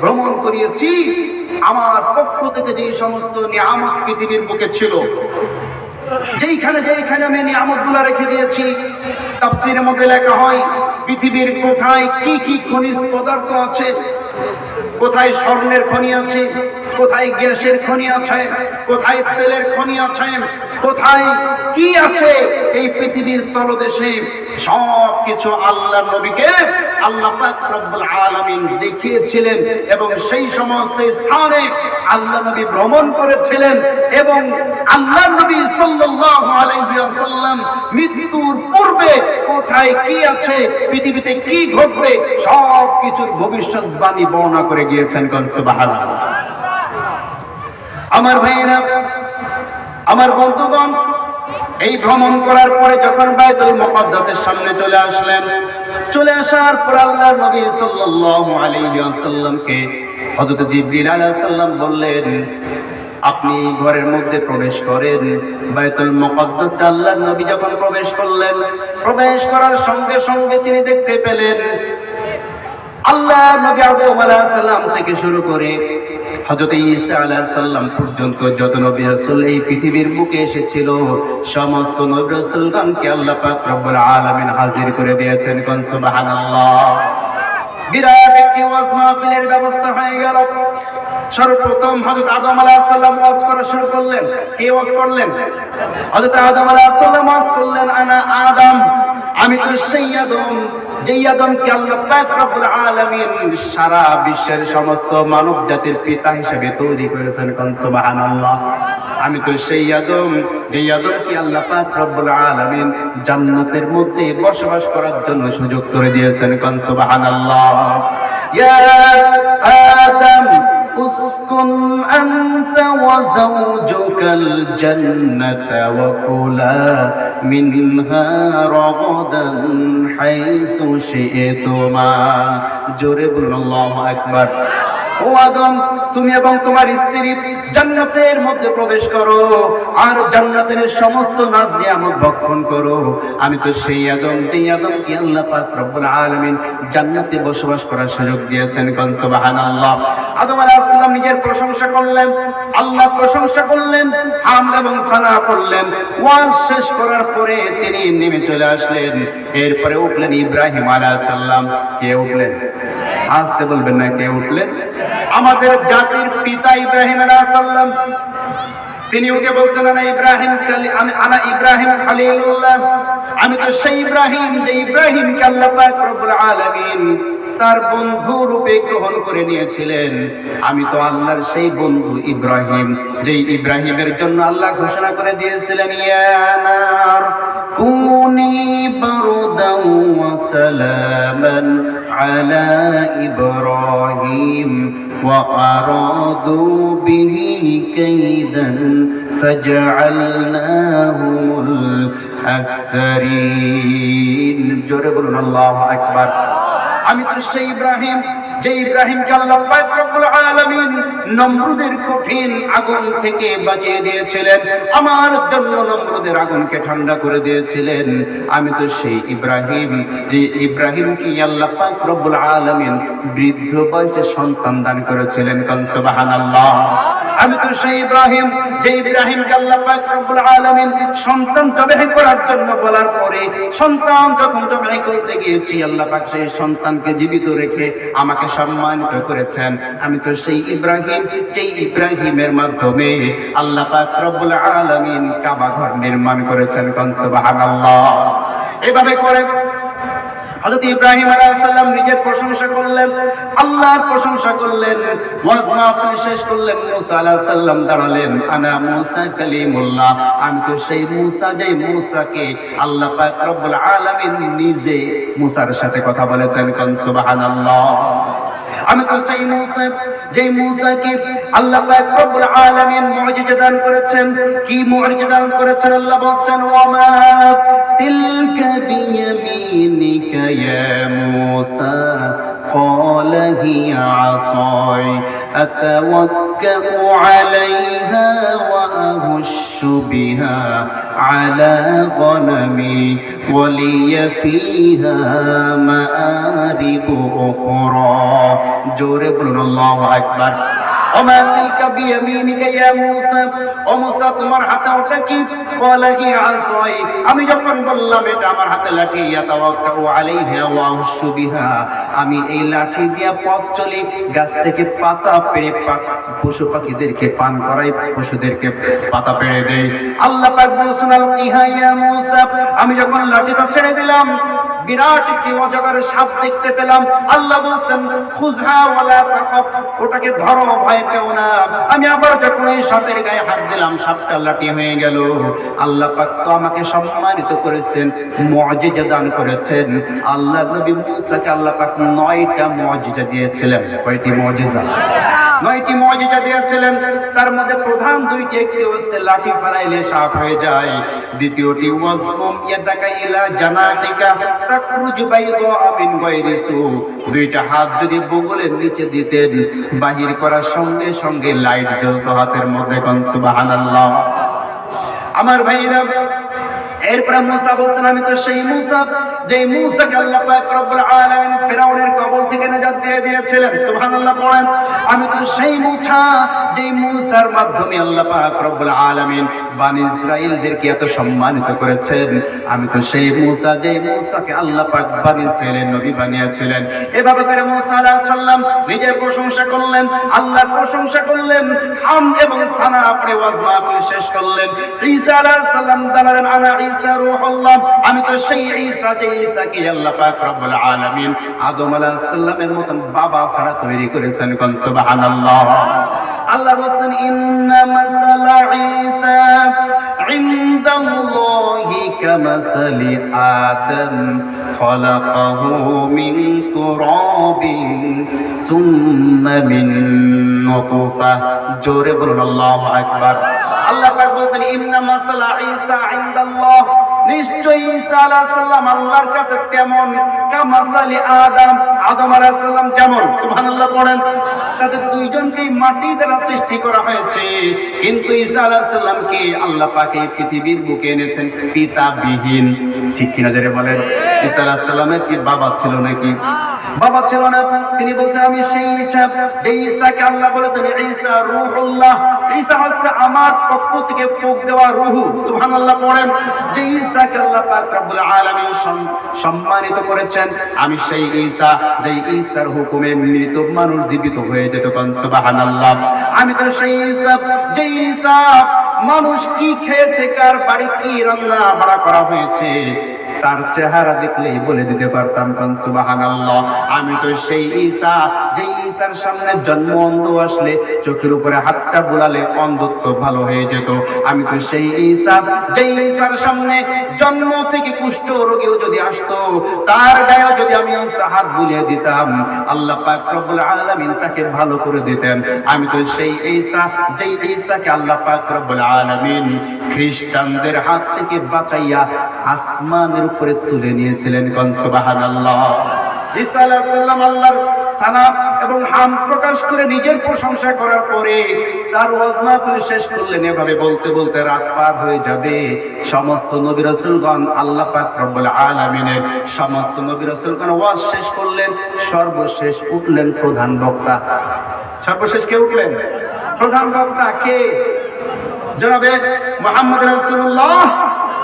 ভ্রমণ করিয়েছি আমার পক্ষ থেকে যে সমস্ত নিয়ামত পৃথিবীর বুকে ছিল, যেইখানে আমি নিয়ামতগুলো রেখে দিয়েছি। তাফসীরের মধ্যে লেখা হয় পৃথিবীর কোথায় কি কি খনিজ পদার্থ আছে, কোথায় স্বর্ণের খনি আছে, কোথায় গ্যাসের খনি আছে, কোথায় তেলের খনি আছে, কোথায় কি আছে এই পৃথিবীর তলদেশে, সব কিছু আল্লাহর নবীকে আল্লাহ পাক রব্বুল আলামিন দেখিয়েছিলেন। এবং সেই সমস্ত স্থানে আল্লাহ নবী ভ্রমণ করেছিলেন। এবং আল্লাহর নবী সাল্লাল্লাহু আলাইহি ওয়াসাল্লাম মৃত্যুর পূর্বে কোথায় কি আছে, পৃথিবীতে কি ঘটবে, সব কিছুর ভবিষ্যৎবাণী বর্ণনা করে গিয়েছেন। সুবহানাল্লাহ। আমার ভাইয়েরা, আমার বন্ধুগণ, এই ভ্রমণ করার পরে যখন বাইতুল মুকদ্দাসের সামনে চলে আসলেন, চলে আসার পর আল্লাহর নবী সাল্লাল্লাহু আলাইহি ওয়াসাল্লামকে হযরত জিবরিল আলাইহিস সালাম বললেন আপনি ঘরের মধ্যে প্রবেশ করেন। বাইতুল মুকদ্দাসে আল্লাহর নবী যখন প্রবেশ করলেন, প্রবেশ করার সঙ্গে সঙ্গে তিনি দেখতে পেলেন আল্লাহর নবী আদম আলাইহিস সালাম থেকে শুরু করে হযরত ঈসা আলাইহিস সালাম পর্যন্ত যত নবী রাসূল এই পৃথিবীর বুকে এসেছিল, সমস্ত নবী রাসূলগণকে আল্লাহ পাক রব্বুল আলামিন হাজির করে দিয়েছেন। সুবহানাল্লাহ। বিরাট একটি ওয়াজ মাহফিলের ব্যবস্থা হয়ে গেল। সর্বপ্রথম হযরত আদম আলাইহিস সালাম ওয়াজ করা শুরু করলেন। কে ওয়াজ করলেন? হযরত আদম আলাইহিস সালাম ওয়াজ করলেন আনা আদম, আমি তো সেই আদম যেই আদমকে আল্লাহ পাক রব্বুল আলামিন সারা বিশ্বের সমস্ত মানব জাতির পিতা হিসেবে তৈরি করেছেন। কোন সুবহানাল্লাহ। আমি তো সেই আদম, যেই আদমকে আল্লাহ পাক রব্বুল আলামিন জান্নাতের মধ্যে বসবাস করার জন্য সুযোগ করে দিয়েছেন। কোন সুবহানাল্লাহ। ইয়া আদম উসকুন আনতা ওয়া যাওজুকাল জান্নাতা ওয়া কুলা মিনহা রাগাদান হাইসু শি'তুমা। জোরে বলুন আল্লাহু আকবার। ও আদম, তুমি এবং তোমার স্ত্রী জান্নাতের মধ্যে প্রবেশ করো আর জান্নাতের সমস্ত নাজ নিয়ামত ভক্ষণ করো। আমি তো সেই আদম, যেই আদমকে আল্লাহ পাক রব্বুল আলামিন জান্নাতে বসবাস করার সুযোগ দিয়েছেন। কোন সুবহানাল্লাহ। আদম আলাইহিস সালাম নিজের প্রশংসা করলেন, আল্লাহ প্রশংসা করলেন, হামদ এবং সানা করলেন। ওয়াজ শেষ করার পরে তিনি নেমে চলে আসলেন। এরপরে উঠলেন ইব্রাহিম আলাইহিস সালাম। কে উঠলেন? আসতে বলবেন না, কে উঠলেন? আমাদের জাতির পিতা ইব্রাহিম আলাইহিস সালাম। তিনি উঠে বলছেন, আনা ইব্রাহিম খলিলুল্লাহ। আমি তো সেই ইব্রাহিম, যে ইব্রাহিমকে আল্লাহ পাক রব্বুল আলামিন তার বন্ধু রূপে গ্রহণ করে নিয়েছিলেন। আমি তো আল্লাহর সেই বন্ধু ইব্রাহিম, যেই ইব্রাহিমের জন্য আল্লাহ ঘোষণা করে দিয়েছিলেন, ইয়া নার কুনি বারদান ওয়া সালামান আলা ইব্রাহিম ওয়া আরাদু বিহি কাইদান ফাজআলনাহুমুল আখসারিন। জোরে বলুন আল্লাহু আকবার। আমি তো সেই ইব্রাহিম, যে ইব্রাহিমকে আল্লাহ পাক রব্বুল আলামিন নমরুদের কঠিন আগুন থেকে বাঁচিয়ে দিয়েছিলেন, আমার জন্য নমরুদের আগুনকে ঠান্ডা করে দিয়েছিলেন। আমি তো সেই ইব্রাহিম, যে ইব্রাহিমকে আল্লাহ পাক রব্বুল আলামিন বৃদ্ধ বয়সে সন্তান দান করেছিলেন। কোন সুবহানাল্লাহ। আমি তো সেই ইব্রাহিম, যে ইব্রাহিমকে আল্লাহ পাক রব্বুল আলামিন সন্তান জবাই করার জন্য বলার পরে সন্তান যখন জবাই করতে গিয়েছি, আল্লাহ পাক সেই সন্তানকে জীবিত রেখে আমাকে সম্মানিত করেছেন। আমি তো সেই ইব্রাহিম, যেই ইব্রাহিমের মাধ্যমে আল্লাহ পাক রব্বুল আলামিন কাবা ঘর নির্মাণ করেছেন। কোন সুবহানাল্লাহ। এভাবে করে হযরত ইব্রাহিম আলাইহিস সালাম নিজের প্রশংসা করলেন, আল্লাহর প্রশংসা করলেন, ওয়াজ মাহফিল শেষ করলেন। মুসা আলাইহিস সালাম দাঁড়ালেন, আনা মুসা কালিমুল্লাহ। আমি তো সেই মুসা, যেই মুসাকে আল্লাহ পাক রব্বুল আলামিন নিজে মুসার সাথে কথা বলেছেন। কোন সুবহানাল্লাহ। আমি তো সেই মুসা, যেই মুসাকে আল্লাহ পাক রব্বুল আলামিন মুজিজা দান করেছেন। কি মুজিজা দান করেছেন? আল্লাহ বলছেন, ওয়া মা তিলকা বিয়ামিনিকা ইয়া মুসা قال هي عصاي أتوكأ عليها وأهش بها على غنمي ولي فيها مآرب أخرى। জোরে বলুন আল্লাহু আকবার। ওমা তিলকা বিয়ামিনিকা ইয়া মূসা। ও মূসা, তোমার হাতে ওটা কি? ক্বালা হিয়া আসাই। আমি যখন বললাম এটা আমার হাতে লাঠি, ইয়াতাওয়াক্কাউ আলাইহা ওয়া আহশু বিহা, আমি এই লাঠি দিয়া পথ চলি, গাছ থেকে পাতা পেড়ে পশু পাখিদেরকে পান করাই, পশুদেরকে পাতা পেড়ে দেই। আল্লাহ পাক বলেছেন, আলকিহা ইয়া মূসা। আমি যখন লাঠিটা ছেড়ে দিলাম, বিরাট একটি অজগর সাপ দেখতে পেলাম। আল্লাহ বলেছেন, খুযহা ওয়ালা তাখাফ, ওটাকে ধরো, ভয় পেও না। আমি আবার যখন এই সাপের গায়ে হাত দিলাম, সাপটা লাঠি হয়ে গেল। আল্লাহ পাক তো আমাকে সম্মানিত করেছেন, মুজিজা দান করেছেন। আল্লাহ নবী মূসাকে আল্লাহ পাক 9টা মুজিজা দিয়েছিলেন। কয়টি মুজিজা? 9টি মুজিজা দিয়েছিলেন। তার মধ্যে প্রধান 2টি, একটি হচ্ছে লাঠি ফালাইলে সাপ হয়ে যায়, দ্বিতীয়টি ওয়াজমুম ইয়াদাকা ইলা জানাহিকা তাখরুজ বাইদা মিন গায়রি সু, 2টা হাত যদি বগলের নিচে দিতেন, বাহির করার সঙ্গে সঙ্গে লাইট জ্বলতো হাতের মধ্যে। কোন সুবহানাল্লাহ। আমার ভাইরা, এরপরে মুসা বলছেন, আমি তো সেই মুসা, যে মুসাকে আল্লাহ পাক রব্বুল আলামিন ফিরাউনের কবল থেকে নাজাত দিয়ে দিয়েছিলেন। সুবহানাল্লাহ পড়েন। আমি তো সেই মুসা, যে মুসার মাধ্যমে আল্লাহ পাক রব্বুল আলামিন বনি ইসরাঈলদেরকে এত সম্মানিত করেছেন। আমি তো সেই মুসা, যে মুসাকে আল্লাহ পাক বনি ইসরাঈলের নবী বানিয়েছিলেন। এভাবে করে মুসা আলাইহিস সালাম নিজের প্রশংসা করলেন, আল্লাহর প্রশংসা করলেন, হামদ এবং সানা পড়ে ওয়াজ মাহফিল শেষ করলেন। ঈসা আলাইহিস সালাম দাঁড়ালেন, আনা ঈসা রূহুল্লাহ। আমি তো সেই ঈসা, যে ঈসাকে আল্লাহ পাক রব্বুল আলামিন আদম আলাইহিস সালামের মতন বাবা ছাড়া তৈরি করেছেন। কোন সুবহানাল্লাহ। আল্লাহ বলেন ইন্না মাসালা ঈসা ইনদাল্লাহি কামাসালি আদম খলাকাহু মিন তুরাবিন সুম্মা মিন নুতফা। জোরে বলুন আল্লাহু আকবার। আল্লাহ পাক বলেন ইন্না মাসালা ঈসা ইনদাল্লাহ, নিশ্চয়ই ঈসা আলাইহিস সালাম আল্লাহর কাছে কেমন কামাসালি আদম, আদম আলাইহিস সালাম যেমন। সুবহানাল্লাহ পড়েন। তাদের দুইজনকেই মাটি দ্বারা সৃষ্টি করা হয়েছে, কিন্তু ঈসা আলাইহিস সালামকে আল্লাহ পাক এই পৃথিবীর বুকে এনেছেন পিতাবিহীন। ঠিক কিনা জোরে বলেন। ঈসা আলাইহিস সালামের কি বাবা ছিল নাকি? বাবা ছিল না। তিনি বলছেন আমি সেই ঈসা, যে ঈসাকে আল্লাহ বলেছেন ঈসা রূহুল্লাহ, ঈসা হচ্ছে আমার পক্ষ থেকে ফুঁক দেওয়া রূহ। সুবহানাল্লাহ পড়েন। যে ঈসাকে আল্লাহ পাক রব্বুল আলামিন সম্মানিত করেছেন, আমি সেই ঈসা, যে ঈসার হুকুমে মৃত মানুষ জীবিত হয়ে যেত। কোন সুবহানাল্লাহ। আমি তো সেই ঈসা, যে ঈসা মানুষ কি খেয়েছে, কার বাড়ি কি রান্না বাড়া করা হয়েছে, তার চেহারা দেখলেই বলে দিতে পারতাম। কোন সুবহানাল্লাহ। আমি তো সেই ঈসা, যে ঈসার সামনে জন্ম অন্ধ আসলে চোখের উপরে হাতটা বুলালে অন্ধত্ব ভালো হয়ে যেত। আমি তো সেই ঈসা, যে ঈসার সামনে জন্ম থেকে কুষ্ঠ রোগীও যদি আসতো, তার গায়ে যদি আমি হাত বুলিয়ে দিতাম, আল্লাহ পাক রব্বুল আলামিন তাকে ভালো করে দিতেন। আমি তো সেই ঈসা, যে ঈসাকে আল্লাহ পাক রব্বুল আলামিন খ্রিস্টানদের হাত থেকে বাঁচাইয়া আসমানের উপরে তুলে নিয়েছিলেন। কোন সুবহানাল্লাহ। ঈসা আলাইহিস সালাম আল্লাহর সানা এবং হাম প্রকাশ করে নিজের প্রশংসা করার পরে তার ওয়াজ মাহফিল শেষ করলেন। এভাবে বলতে বলতে রাত পার হয়ে যাবে। সমস্ত নবী রাসূলগণ আল্লাহ পাক রব্বুল আলামিনের সমস্ত নবী রাসূলগণ ওয়াজ শেষ করলেন। সর্বশেষ উঠলেন প্রধান বক্তা। সর্বশেষ কে উঠলেন? প্রধান বক্তা কে? জনাবে মুহাম্মদ রাসূলুল্লাহ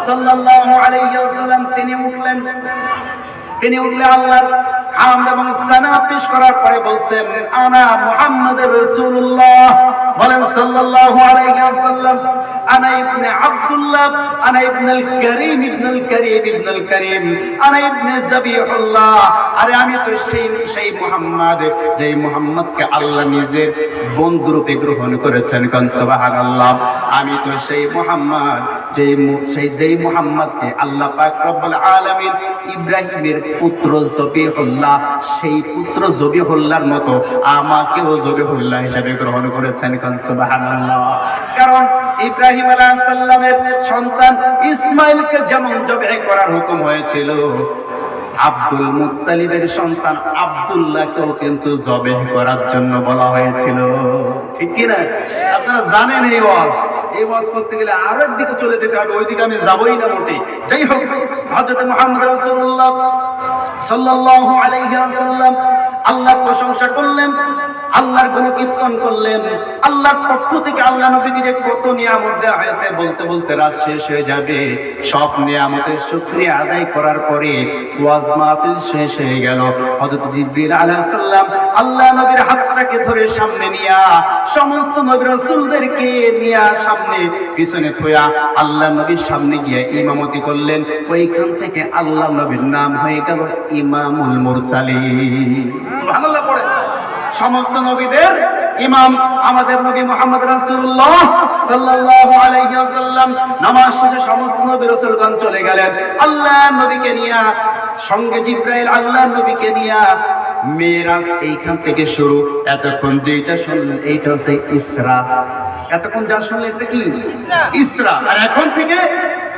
সাল্লাল্লাহু আলাইহি ওয়াসাল্লাম। তিনি উঠলেন আল্লাহর হামদ এবং সানা পেশ করার পরে বলছেন আনা মুহাম্মাদুর রাসূলুল্লাহ। বলেন সাল্লাল্লাহু আলাইহি ওয়াসাল্লাম। আনা ইবনে আব্দুল্লাহ, আনা ইবনুল করিম, ইবনুল করিম, আনা ইবনে যাবিহুল্লাহ। আরে আমি তো সেই মুহাম্মদ, যেই মুহাম্মদকে আল্লাহ নিজের বন্ধু রূপে গ্রহণ করেছেন। কোন সুবহানাল্লাহ। আমি তো সেই মুহাম্মদ, যেই মুহাম্মদকে আল্লাহ পাক রব্বুল আলামিন ইব্রাহিমের পুত্র জবিহুল্লাহ, সেই পুত্র জবিহুল্লাহর মতো আমাকেও জবিহুল্লাহ হিসেবে গ্রহণ করেছেন। কোন সুবহানাল্লাহ। কারণ ইব্রাহিম আলাইহিস সালামের সন্তান ইসমাইলকে যেমন জবাই করার হুকুম হয়েছিল, আব্দুল মুত্তালিবের সন্তান আব্দুল্লাহকেও কিন্তু জবাই করার জন্য বলা হয়েছিল। ঠিক কি না? আপনারা জানেন এই ওয়াজ করতে গেলে আরেক দিকে চলে যেতে হবে, ওই দিকে আমি যাবই না মোটে। যাই হোক, হযরত মুহাম্মদ রাসূলুল্লাহ সাল্লাল্লাহু আলাইহি ওয়াসাল্লাম আল্লাহর প্রশংসা করলেন, আল্লাহর গুণকীর্তন করলেন। আল্লাহর পক্ষ থেকে আল্লাহ নবীকে যে কত নিয়ামত দেওয়া হয়েছে, বলতে বলতে রাত শেষ হয়ে যাবে। সব নিয়ামতের শুকরিয়া আদায় করার পরে ওয়াজ মাহফিল শেষ হয়ে গেল। হযরত জিবরিল আলাইহিস সালাম আল্লাহ নবীর হাতটাকে ধরে সামনে নিয়া, সমস্ত নবী রাসূলদেরকে নিয়া সামনে পিছনে থুয়া আল্লাহ নবীর সামনে গিয়ে ইমামতি করলেন। ওইখান থেকে আল্লাহ নবীর নাম হয়ে গেল ইমামুল মুরসালিন। সুবহানাল্লাহ পড়ে। সমস্ত নবীদের ইমাম আমাদের নবী মুহাম্মদ রাসূলুল্লাহ সাল্লাল্লাহু আলাইহি ওয়াসাল্লাম। নামাজ শেষে সমস্ত নবী রাসূলগণ চলে গেলেন আল্লাহ নবীকে নিয়া, সঙ্গে জিবরাইল আল্লাহ নবীকে নিয়া। মেরাজ এইখান থেকে শুরু। এতক্ষণ যেটা শুনলেন এইটা হচ্ছে ইসরা। এতক্ষণ যা শুনলেন এটা কি? ইসরা। আর এখন থেকে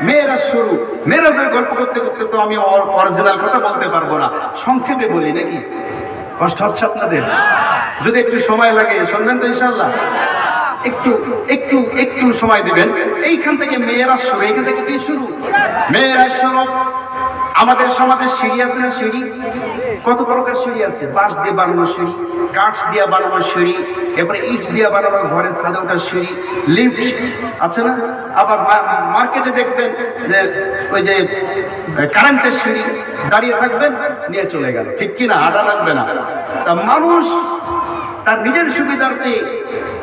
মেরাজ শুরু। মেরাজের গল্প করতে করতে তো আমি অরিজিনাল কথা বলতে পারবো না, সংক্ষেপে বলি নাকি? কষ্ট হচ্ছে আপনাদের? যদি একটু সময় লাগে শুনবেন তো ইনশাআল্লাহ। একটু সময় দিবেন। এইখান থেকে মেরাজ শুরু। এইখান থেকে কি শুরু? মেরাজ শুরু। আমাদের সমাজে সিঁড়ি আছে না? সিঁড়ি কত প্রকার সিঁড়ি আছে। বাঁশ দিয়ে বানানো সিঁড়ি, কাঠ দিয়ে বানানো সিঁড়ি, এরপরে ইট দিয়ে বানানো ঘরের ছাদে ওঠার সিঁড়ি, লিফট আছে না? আবার মার্কেটে দেখবেন যে ওই যে কারেন্টের সিঁড়ি, দাঁড়িয়ে থাকবেন নিয়ে চলে গেল। ঠিক কিনা? হাঁটা লাগবে না। তা মানুষ তার নিজের সুবিধার্থে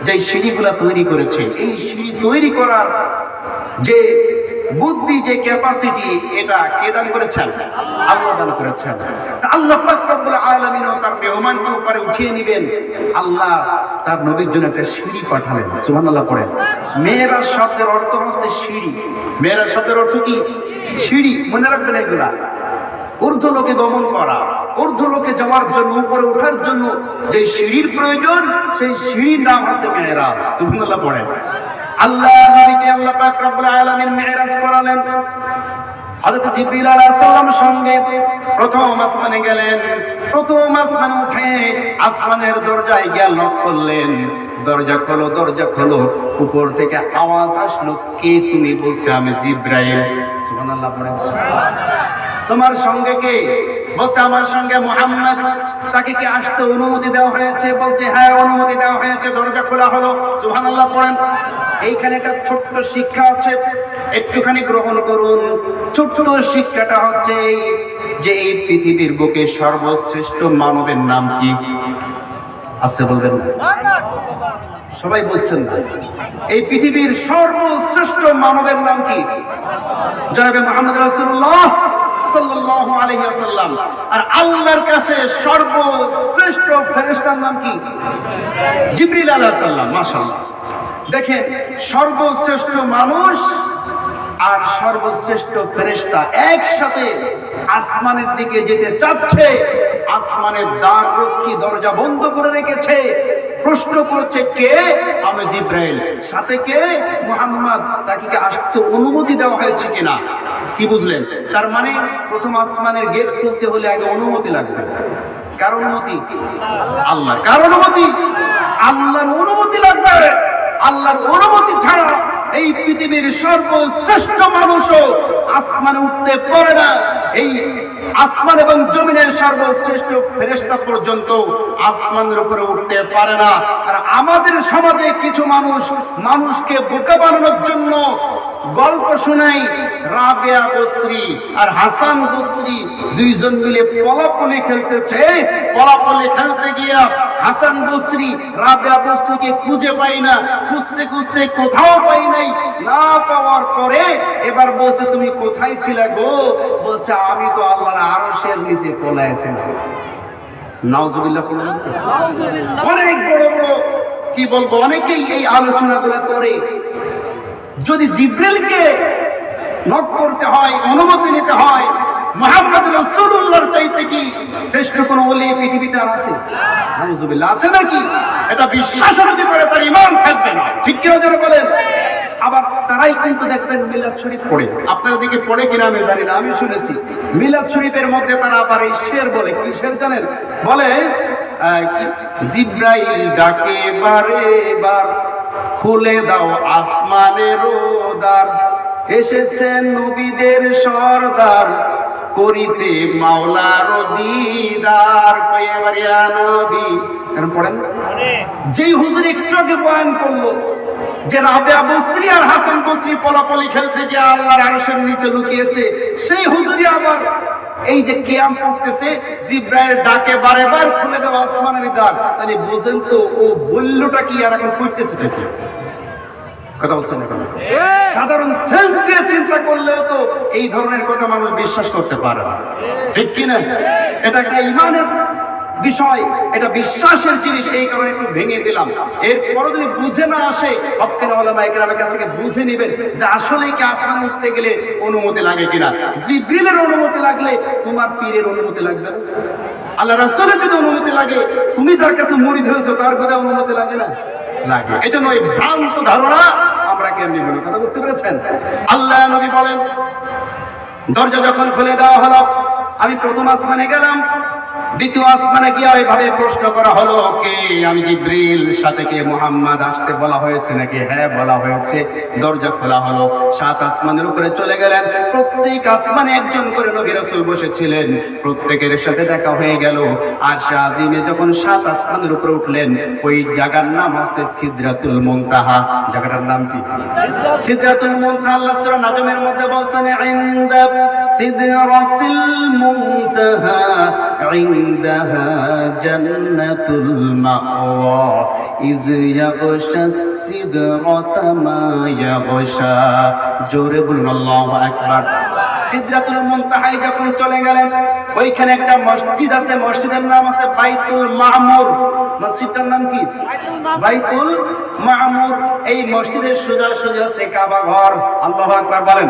যে সিঁড়িগুলা তৈরি করেছে, এই সিঁড়ি তৈরি করার যে বুদ্ধি, যে ক্যাপাসিটি, এটা কে দান করেছেন? আল্লাহ দান করেছেন। আল্লাহ পাক রব্বুল আলামিন তার মেহমানকে উপরে উঠিয়ে নেবেন। আল্লাহ তার নবীর জন্য একটা সিঁড়ি পাঠালেন। সুবহানাল্লাহ পড়েন। মেরাজ শব্দের অর্থ হচ্ছে সিঁড়ি। মেরাজ শব্দের অর্থ কি? সিঁড়ি। মনে রাখবেন এগুলা। ঊর্ধ্বলোকে গমন করা, ঊর্ধ্বলোকে যাওয়ার জন্য, উপরে ওঠার জন্য যে সিঁড়ির প্রয়োজন, সেই সিঁড়ির নাম হচ্ছে মেরাজ। সুবহানাল্লাহ পড়েন। আল্লাহ নবীকে আল্লাহ পাক রব্বুল আলামিন মেরাজ করালেন। হযরত জিবরিল আলাইহিস সালামের সঙ্গে প্রথম আসমানে গেলেন। প্রথম আসমানে উঠে আসমানের দরজায় গিয়ে নক করলেন, দরজা খোলো, দরজা খোলো। উপর থেকে আওয়াজ আসলো, কে তুমি? বলছে, আমি জিবরাইল। সুবহানাল্লাহ পড়েন। তোমার সঙ্গে কে? বলছে, আমার সঙ্গে মুহাম্মদ। তাকে কি আসতে অনুমতি দেওয়া হয়েছে? বলছে, হ্যাঁ, অনুমতি দেওয়া হয়েছে। দরজা খোলা হলো। সুবহানাল্লাহ পড়েন। এইখানে একটা ছোট্ট শিক্ষা আছে, একটুখানি গ্রহণ করুন। ছোট্ট শিক্ষাটা হচ্ছে যে এই পৃথিবীর বুকে সর্বশ্রেষ্ঠ মানবের নাম কি? আসতে বলবেন না? সবাই বলছেন না। এই পৃথিবীর সর্বশ্রেষ্ঠ মানবের নাম কি? জনাবে মুহাম্মদ রাসূলুল্লাহ সাল্লাল্লাহু আলাইহি ওয়াসাল্লাম। আর আল্লাহর কাছে সর্বশ্রেষ্ঠ ফেরেশতার নাম কি? জিবরিল আলাইহিস সালাম। মাশাআল্লাহ। দেখেন, সর্বশ্রেষ্ঠ মানুষ আর সর্বশ্রেষ্ঠ ফেরেশতা একসাথে আসমানের দিকে যেতে চাচ্ছে। আসমানের দ্বার রক্ষী দরজা বন্ধ করে রেখেছে। প্রশ্ন করছে, কে? আমি জিবরাইল। সাথে কে? মুহাম্মদ। তাকে কি আসতে অনুমতি দেওয়া হয়েছে কিনা? কি বুঝলেন? তার মানে প্রথম আসমানের গেট খুলতে হলে আগে অনুমতি লাগবে। কার অনুমতি? আল্লাহ। কার অনুমতি? আল্লাহর অনুমতি লাগবে। আল্লাহর অনুমতি ছাড়া এই পৃথিবীর সর্বশ্রেষ্ঠ মানুষও আসমানে উঠতে পারে না। এই আসমান এবং জমিনের সর্বশ্রেষ্ঠ ফেরেশতা পর্যন্ত আসমানের উপরে উঠতে পারে না। আর আমাদের সমাজে কিছু মানুষকে বোকা বানানোর জন্য গল্প শোনাই। রাবেয়া বসরি আর হাসান বসরি দুইজন মিলে পলাপলি খেলতেছে। পলাপলি খেলতে গিয়া হাসান বসরি রাবেয়া বসরিকে খুঁজে পাই না। খুঁজতে খুঁজতে কোথাও পাই নাই। না পাওয়ার পরে এবার বলছে, তুমি কোথায় ছিলে গো? বলছে, আমি তো আল্লাহর আরশের নিচে পলাইছিলাম। নাউজুবিল্লাহ। অনেক বড় বড়, কি বলবো, অনেকেই এই আলোচনাগুলো করে। যদি জিবরিলকে নক করতে হয়, অনুমতি নিতে হয়, মুহাম্মদ রাসূলুল্লাহর চাইতে কি শ্রেষ্ঠ কোন ওলি পৃথিবীতে আর আছে? নাউজুবিল্লাহ। আছে নাকি? এটা বিশ্বাস যদি করে তার ঈমান থাকবে না। ঠিক কি যারা বলেন? আবার তারাই কিন্তু দেখবেন মিলাদ শরীফ পড়ে। আপনারা দিকে পড়ে কিনা আমি জানি না, আমি শুনেছি মিলাদ শরীফের মধ্যে তারা আবার এই শের বলে। কি শের জানেন? বলে, জিবরাইল ডাকে বারে বার, খুলে দাও আসমানের দ্বার, এসেছেন নবীদের সরদার, করিতে মাওলার দিদার। কয়েবারিয়া নবী। এখন পড়েন। যেই হুজুর একটু আগে বয়ান করলো যে রাবেয়া বসরি আর হাসান বসরি পলাপলি খেলতে গিয়ে আল্লাহর আরশের নিচে লুকিয়েছে, সেই হুজুরই আবার এই যে কিয়াম পড়তেছে, জিবরাইল ডাকে বারে বার, খুলে দাও আসমানের দ্বার। তাহলে বুঝেন তো ও বললোটা কি আর এখন করতেছে কি? কথা বলছেন না? সাধারণ সেন্স দিয়ে চিন্তা করলেও তো এই ধরনের কথা মানুষ বিশ্বাস করতে পারে না। ঠিক কিনা? এটা একটা ঈমানের বিষয়, এটা বিশ্বাসের জিনিস। এই কারণে একটু ভেঙে দিলাম। এরপর যদি বুঝে না আসে, হক্কের ওলামায়ে কেরামের কাছ থেকে বুঝে নেবেন যে আসলে কি আসমানে উঠতে গেলে অনুমতি লাগে কিনা। জিবরিলের অনুমতি লাগলে তোমার পীরের অনুমতি লাগবে না। আল্লাহ রাসূলের যদি অনুমতি লাগে, তুমি যার কাছে মুরিদ হয়েছো তার কথা অনুমতি লাগে না? লাগে। এজন্য এই ভ্রান্ত ধারণা আমরা কেন নিব না? কথা বুঝতে পেরেছেন? আল্লাহ নবী বলেন, দরজা যখন খুলে দেওয়া হলো, আমি প্রথম আসমানে গেলাম। দ্বিতীয় আসমানে গিয়ে ওইভাবে প্রশ্ন করা হলো, কে? আমি জিবরিল। সাথে কে? মুহাম্মদ। আসতে বলা হয়েছে নাকি? হ্যাঁ, বলা হয়েছে। দরজা খোলা হলো। 7 আসমানের উপরে চলে গেলেন। প্রত্যেক আসমানে একজন করে নবী রাসূল বসেছিলেন। প্রত্যেকের সাথে দেখা হয়ে গেল। আর আজিমে যখন 7 আসমানের উপরে উঠলেন, ওই জায়গার নাম হচ্ছে সিদরাতুল মুনতাহা। জায়গাটার নাম কি? সিদরাতুল মুনতাহা। আল্লাহ সূরা নাজমের মধ্যে বলছেন, ইনদা সিদরাতুল মুনতাহা ইনদাহা জান্নাতুল মাওয়া ইয ইয়াগশাস সিদরাতা মা ইয়াগশা। জোরে বলুন আল্লাহু আকবার। সিদরাতুল মুনতাহায় যখন চলে গেলেন, ওইখানে একটা মসজিদ আছে, মসজিদের নাম আছে বাইতুল মামুর। মসজিদটার নাম কি? বাইতুল মামুর। এই মসজিদের সোজা সোজা আছে কাবা ঘর। আল্লাহু আকবার বলেন।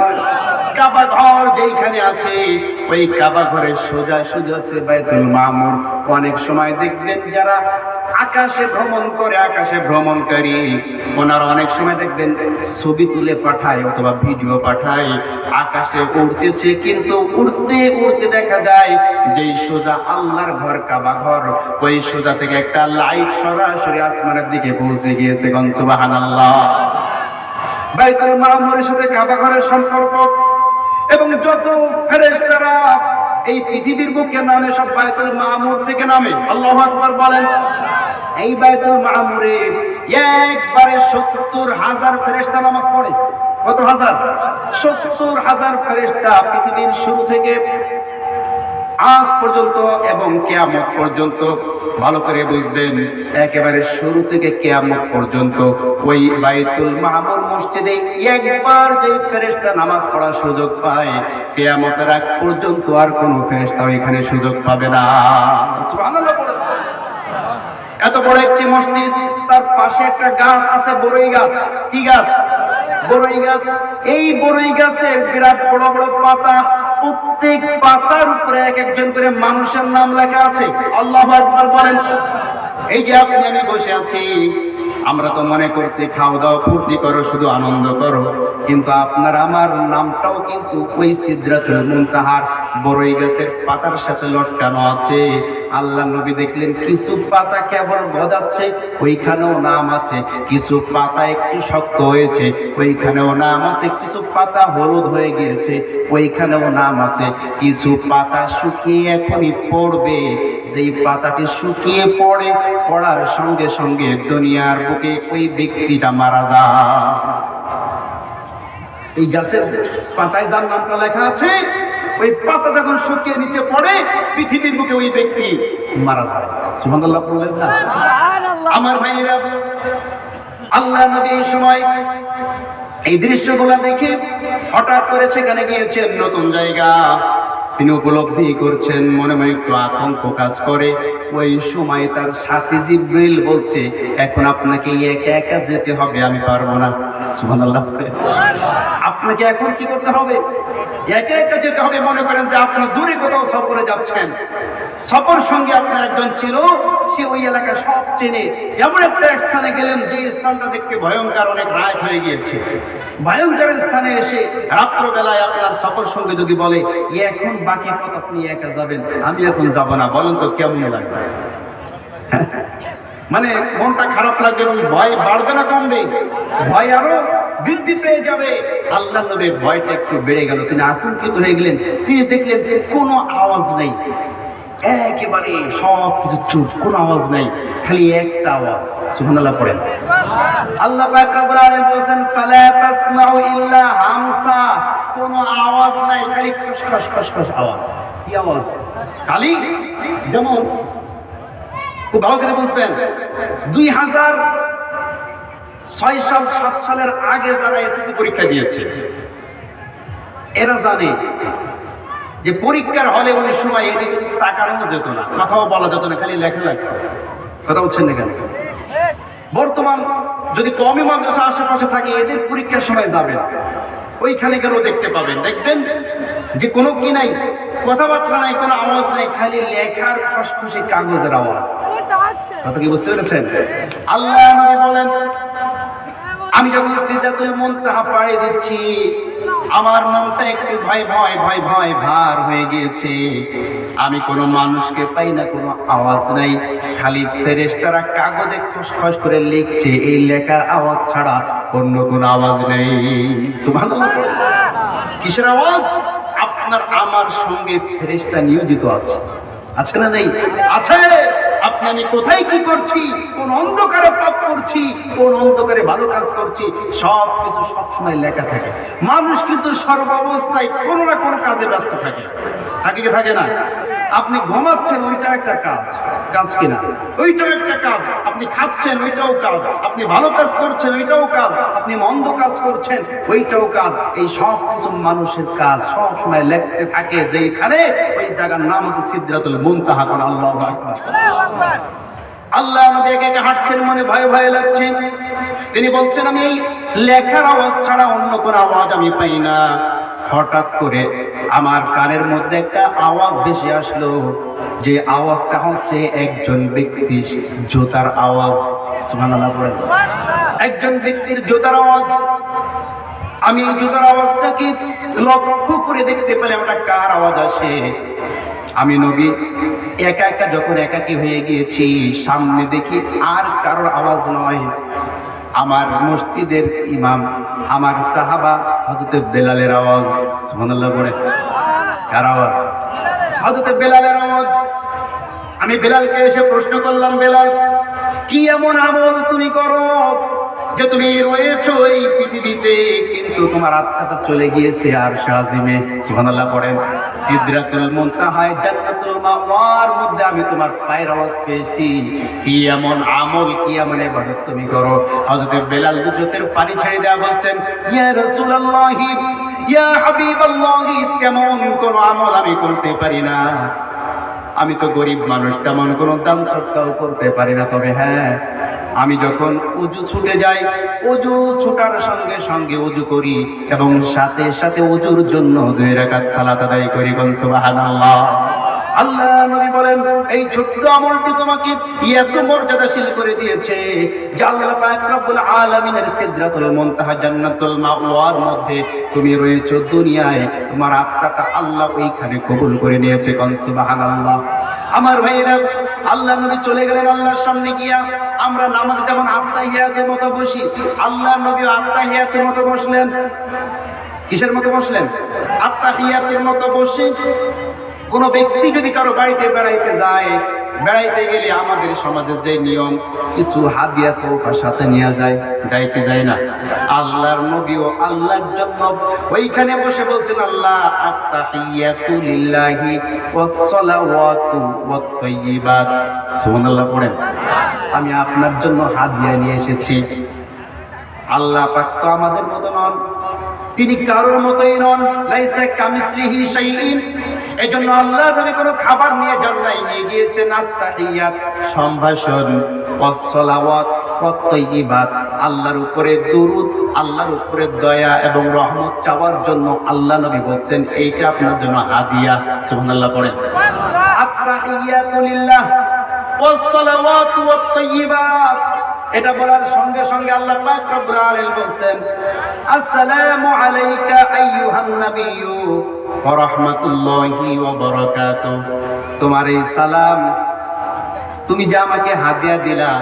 কাবা ঘর যেখানে আছে, ওই কাবা ঘরের সোজা সোজা আছে বাইতুল মামুর। অনেক সময় দেখবেন যারা আকাশে ভ্রমণ করে, আকাশে ভ্রমণকারী, ওনারা অনেক সময় দেখবেন ছবি তুলে পাঠায় অথবা ভিডিও পাঠায়, আকাশে উড়তেছে, কিন্তু উড়তে উড়তে দেখা যায় যে সোজা আল্লাহর ঘর কাবা ঘর, ওই সোজা থেকে একটা লাইট সরাসরি আসমানের দিকে পৌঁছে গিয়েছে। সুবহানাল্লাহ। বাইতুল মামুরের সাথে কাবা ঘরের সম্পর্ক, এবং যত ফেরেশতারা এই পৃথিবীর বুকে নামে সব বাইতুল মামুর থেকে নামে। আল্লাহু আকবার বলেন। এই বাইতুল মামুরে একবারে ৭০,০০০ ফেরেশতা নামাজ পড়ে। কত হাজার? ৭০,০০০ ফেরেশতা পৃথিবীর শুরু থেকে আজ পর্যন্ত এবং কিয়ামত পর্যন্ত। ভালো করে বুঝবেন, একেবারে শুরু থেকে কিয়ামত পর্যন্ত ওই বাইতুল মামুর মসজিদে একবার যে ফেরেশতা নামাজ পড়ার সুযোগ পায়, কিয়ামতের আগ পর্যন্ত আর কোনো ফেরেশতা এখানে সুযোগ পাবে না। সুবহানাল্লাহ। এত বড় একটি মসজিদ, তার পাশে একটা গাছ আছে, বড়ই গাছ। কি গাছ? বড়ই গাছ। এই বড়ই গাছের বিরাট বড় বড় পাতা, প্রত্যেক পাতার উপরে এক একজন করে মানুষের নাম লেখা আছে। আল্লাহু আকবার বলেন। এই যে আপনি আমি বসে আছি, আমরা তো মনে করছি খাওয়া দাওয়া ফুর্তি করো, শুধু আনন্দ করো, কিন্তু আপনার আমার নামটাও কিন্তু ওই সিদরাতুল মুনতাহার বড়ই গাছের পাতার সাথে লটকানো আছে। আল্লাহ নবী দেখলেন কিছু পাতা কেবল গজাচ্ছে, ওইখানেও নাম আছে। কিছু পাতা একটু শক্ত হয়েছে, ওইখানেও নাম আছে। কিছু পাতা হলুদ হয়ে গিয়েছে, ওইখানেও নাম আছে। কিছু পাতা শুকিয়ে এখনই পড়বে, যেই পাতাটি শুকিয়ে পড়ার সঙ্গে সঙ্গে দুনিয়ার বুকে ওই ব্যক্তিটা মারা যায়। এই গাছের পাতায় যার নামটা লেখা আছে, ওই পাতা যখন শুকিয়ে নিচে পড়ে, পৃথিবীর বুকে ওই ব্যক্তি মারা যায়। সুবহানাল্লাহ বললেন না? আমার ভাইয়েরা, আল্লাহ নবী এই সময় এই দৃশ্যগুলো দেখে হঠাৎ করে সেখানে গিয়েছেন, নতুন জায়গা তিনি উপলব্ধি করছেন, মনে মনে একটু আতঙ্ক কাজ করে। ওই সময় তার সাথী জিবরিল বলছে, এখন আপনাকে একা একা যেতে হবে, আমি পারবো না। সুবহানাল্লাহ। আপনাকে এখন কি করতে হবে? একা একা যেতে হবে। মনে করেন যে আপনি দূরে কোথাও সফরে যাচ্ছেন, সফর সঙ্গে আপনার একজন ছিল, সে ওই এলাকা সব চেনে। এমন একটা স্থানে গেলেন যে স্থানটা দেখতে ভয়ঙ্কর, অনেক রাত হয়ে গিয়েছে। ভয়ঙ্কর স্থানে এসে রাত্রবেলায় আপনার সফর সঙ্গে যদি বলে এখন বাকি পথ আপনি একা যাবেন, আমি এখন যাব না, বলেন তো কেমন লাগবে? মানে মনটা খারাপ লাগবে, ভয় বাড়বে না কমবে? ভয় আরো বৃদ্ধি পেয়ে যাবে। আল্লাহ নবীর ভয়টা একটু বেড়ে গেল, তিনি আতঙ্কিত হয়ে গেলেন। তিনি দেখলেন কোনো আওয়াজ নেই, একেবারে সব কিছু চুপ, কোনো আওয়াজ নাই, খালি একটা আওয়াজ। সুবহানাল্লাহ পড়েন। আল্লাহ পাক রব্বুল আলামিন বলেন, ফালা তাসমাউ ইল্লা হামসা, কোনো আওয়াজ নাই, খালি খসখস খসখস আওয়াজ। কি আওয়াজ? খালি। যেমন খুব ভালো করে বুঝবেন, 2006 সাল 7 সালের আগে যারা এসএসসি পরীক্ষা দিয়েছে, এরা জানে যে পরীক্ষার হলে ওই সময় এদিকে তাকানো যেত না, কথাও বলা যেত না, খালি লেখা লাগতো। কথা বলছেন না কেন? বর্তমান যদি কমই মাদ্রাসা আশেপাশে থাকে, এদের পরীক্ষার সময় যাবেন, ওইখানে গেল দেখতে পাবেন, দেখবেন যে কোনো কি নাই, কথাবার্তা নাই, কোনো আওয়াজ নাই, খালি লেখার খসখসে কাগজের আওয়াজ। কথা কি বুঝতে পেরেছেন? আল্লাহ নবী বলেন, আমি যখন সিদরাতুল মুনতাহা পাড়ি দিচ্ছি, আমার মনটা একটু ভয় ভয় ভয় ভয় ভার হয়ে গিয়েছে। আমি কোনো মানুষকে পাই না, কোনো আওয়াজ নাই, খালি ফেরেশতারা কাগজে খসখস করে লিখছে, এই লেখার আওয়াজ ছাড়া অন্য কোনো আওয়াজ নেই। সুবহানাল্লাহ। কিসের আওয়াজ? আপনার আমার সঙ্গে ফেরেশতা নিয়োজিত আছে। আছে না নেই? আছে। আপনি আমি কোথায় কি করছি, কোন অন্ধকারে পাপ করছি, কোন অন্ধকারে ভালো কাজ করছি, সব কিছু সবসময় লেখা থাকে। মানুষ কিন্তু সর্ব অবস্থায় কোনো না কোনো কাজে ব্যস্ত থাকে। থাকে কি থাকে না? আপনি ঘুমাচ্ছেন ওইটা একটা কাজ, কাজ কিনা? ওইটাও একটা কাজ। আপনি খাচ্ছেন ওইটাও কাজ। আপনি ভালো কাজ করছেন ওইটাও কাজ। আপনি মন্দ কাজ করছেন ওইটাও কাজ। এই সব কিছু মানুষের কাজ সব সময় লেখতে থাকে, যেখানে ওই জায়গার নাম হচ্ছে সিদরাতুল মুনতাহা। আল্লাহু আকবার। আল্লাহ নবী একে একে হাঁটছেন, মনে ভয় ভয় লাগছে। তিনি বলছেন আমি এই লেখার আওয়াজ ছাড়া অন্য কোনো আওয়াজ আমি পাই না। হঠাৎ করে আমার কানের মধ্যে একটা আওয়াজ ভেসে আসলো, যে আওয়াজটা হচ্ছে একজন ব্যক্তির জুতার আওয়াজ। সুবহানাল্লাহ বলেন। একজন ব্যক্তির জুতার আওয়াজ। আমি এই জুতার আওয়াজটাকে লক্ষ্য করে দেখতে পেলাম ওটা কার আওয়াজ আসে। আমি নবী একা একা যখন একাকী হয়ে গিয়েছি, সামনে দেখি আর কারোর আওয়াজ নয়, আমার মসজিদের ইমাম, আমার সাহাবা হযরত বেলালের আওয়াজ। সুবহানাল্লাহ বলে। কার আওয়াজ? হযরত বেলালের আওয়াজ। আমি বেলালকে এসে প্রশ্ন করলাম, বেলাল কি এমন আমল তুমি করো যে তুমি রয়েছো এই পৃথিবীতে, কিন্তু তোমার আত্মাটা চলে গিয়েছে আরশে আজিমে। সুবহানাল্লাহ পড়েন। সিদরাতুল মুনতাহায় জান্নাতুল মাওয়ার মধ্যে আমি তোমার পায়ের আওয়াজ পেয়েছি। কি এমন আমল, কি এমন ইবাদত তুমি করো? হযরত বেলাল দু চোখের পানি ছেড়ে দেয়া বলছেন, ইয়া রাসূলুল্লাহি, ইয়া হাবিবাল্লাহি, তেমন কোন আমল আমি করতে পারি না। আমি তো গরিব মানুষ, তেমন কোনো দান সৎকারও করতে পারি না। তবে হ্যাঁ, আমি যখন ওযু ছুটে যাই, ওযু ছুটার সঙ্গে সঙ্গে ওযু করি এবং সাথে সাথে ওযুর জন্য 2 রাকাত সালাত আদায় করি। কোন সুবহানাল্লাহ। আল্লাহ নবী বলেন এই ছোট্ট আমলটি তোমাকে এত মর্যাদাশীল করে দিয়েছে যে আল্লাহ পাক রব্বুল আলামিনের সিদরাতুল মুনতাহা জান্নাতুল মাওয়ার মধ্যে তুমি রয়েছো দুনিয়ায়, তোমার আত্মাটা আল্লাহ ওইখানে কবুল করে নিয়েছে। কোন সুবহানাল্লাহ। আমার ভাইয়েরা, আল্লাহ নবী চলে গেলেন আল্লাহর সামনে গিয়া। আমরা নামাজে যেমন আত্তাহিয়াতের মতো বসি, আল্লাহ নবী আত্তাহিয়াতের মতো বসলেন। কিসের মতো বসলেন? আত্তাহিয়াতের মতো বসে। কোন ব্যক্তি যদি কারো বাড়িতে বেড়াইতে যায়, বেড়াইতে গেলে আমাদের সমাজের যে নিয়ম, কিছু হাদিয়া তোফা সাথে নিয়ে যায়, যায় কি যায় না? আল্লাহর নবীও আল্লাহর জন্য ওইখানে বসে বলছেন, আল্লাহ আত্তাহিয়াতু লিল্লাহি ওয়াস সালাওয়াতু ওয়াত তাইয়্যিবাত। সুবহানাল্লাহ পড়েন। আমি আপনার জন্য হাদিয়া নিয়ে এসেছি। আল্লাহ পাক তো আমাদের মতো নন, তিনি কারোর মতোই নন। লাইসা কামিসলিহি শাইইন। এজন্য আল্লাহ নবী কোনো খাবার নিয়ে যান নাই, নিয়ে গিয়েছেন আত্তাহিয়াত, সম্ভাষণ, ওয়াস সালাওয়াত ওয়াত তাইয়্যিবাত, আল্লাহর উপরে দুরূদ, আল্লাহর উপরে দয়া এবং রহমত চাওয়ার জন্য আল্লাহ নবী বলছেন এইটা আপনার জন্য হাদিয়া। সুবহানাল্লাহ পড়েন। আত্তাহিয়াতু লিল্লাহ ওয়াস সালাওয়াতু ওয়াত তাইয়্যিবাত। এটা বলার সঙ্গে সঙ্গে আল্লাহ পাক রব্বুল আলামিন বলছেন, আসসালামু আলাইকা আইয়ুহান নাবিয়্যু ওয়া রাহমাতুল্লাহি ওয়া বারাকাতুহু। তোমার এই সালাম, তুমি যে আমাকে হাদিয়া দিলা,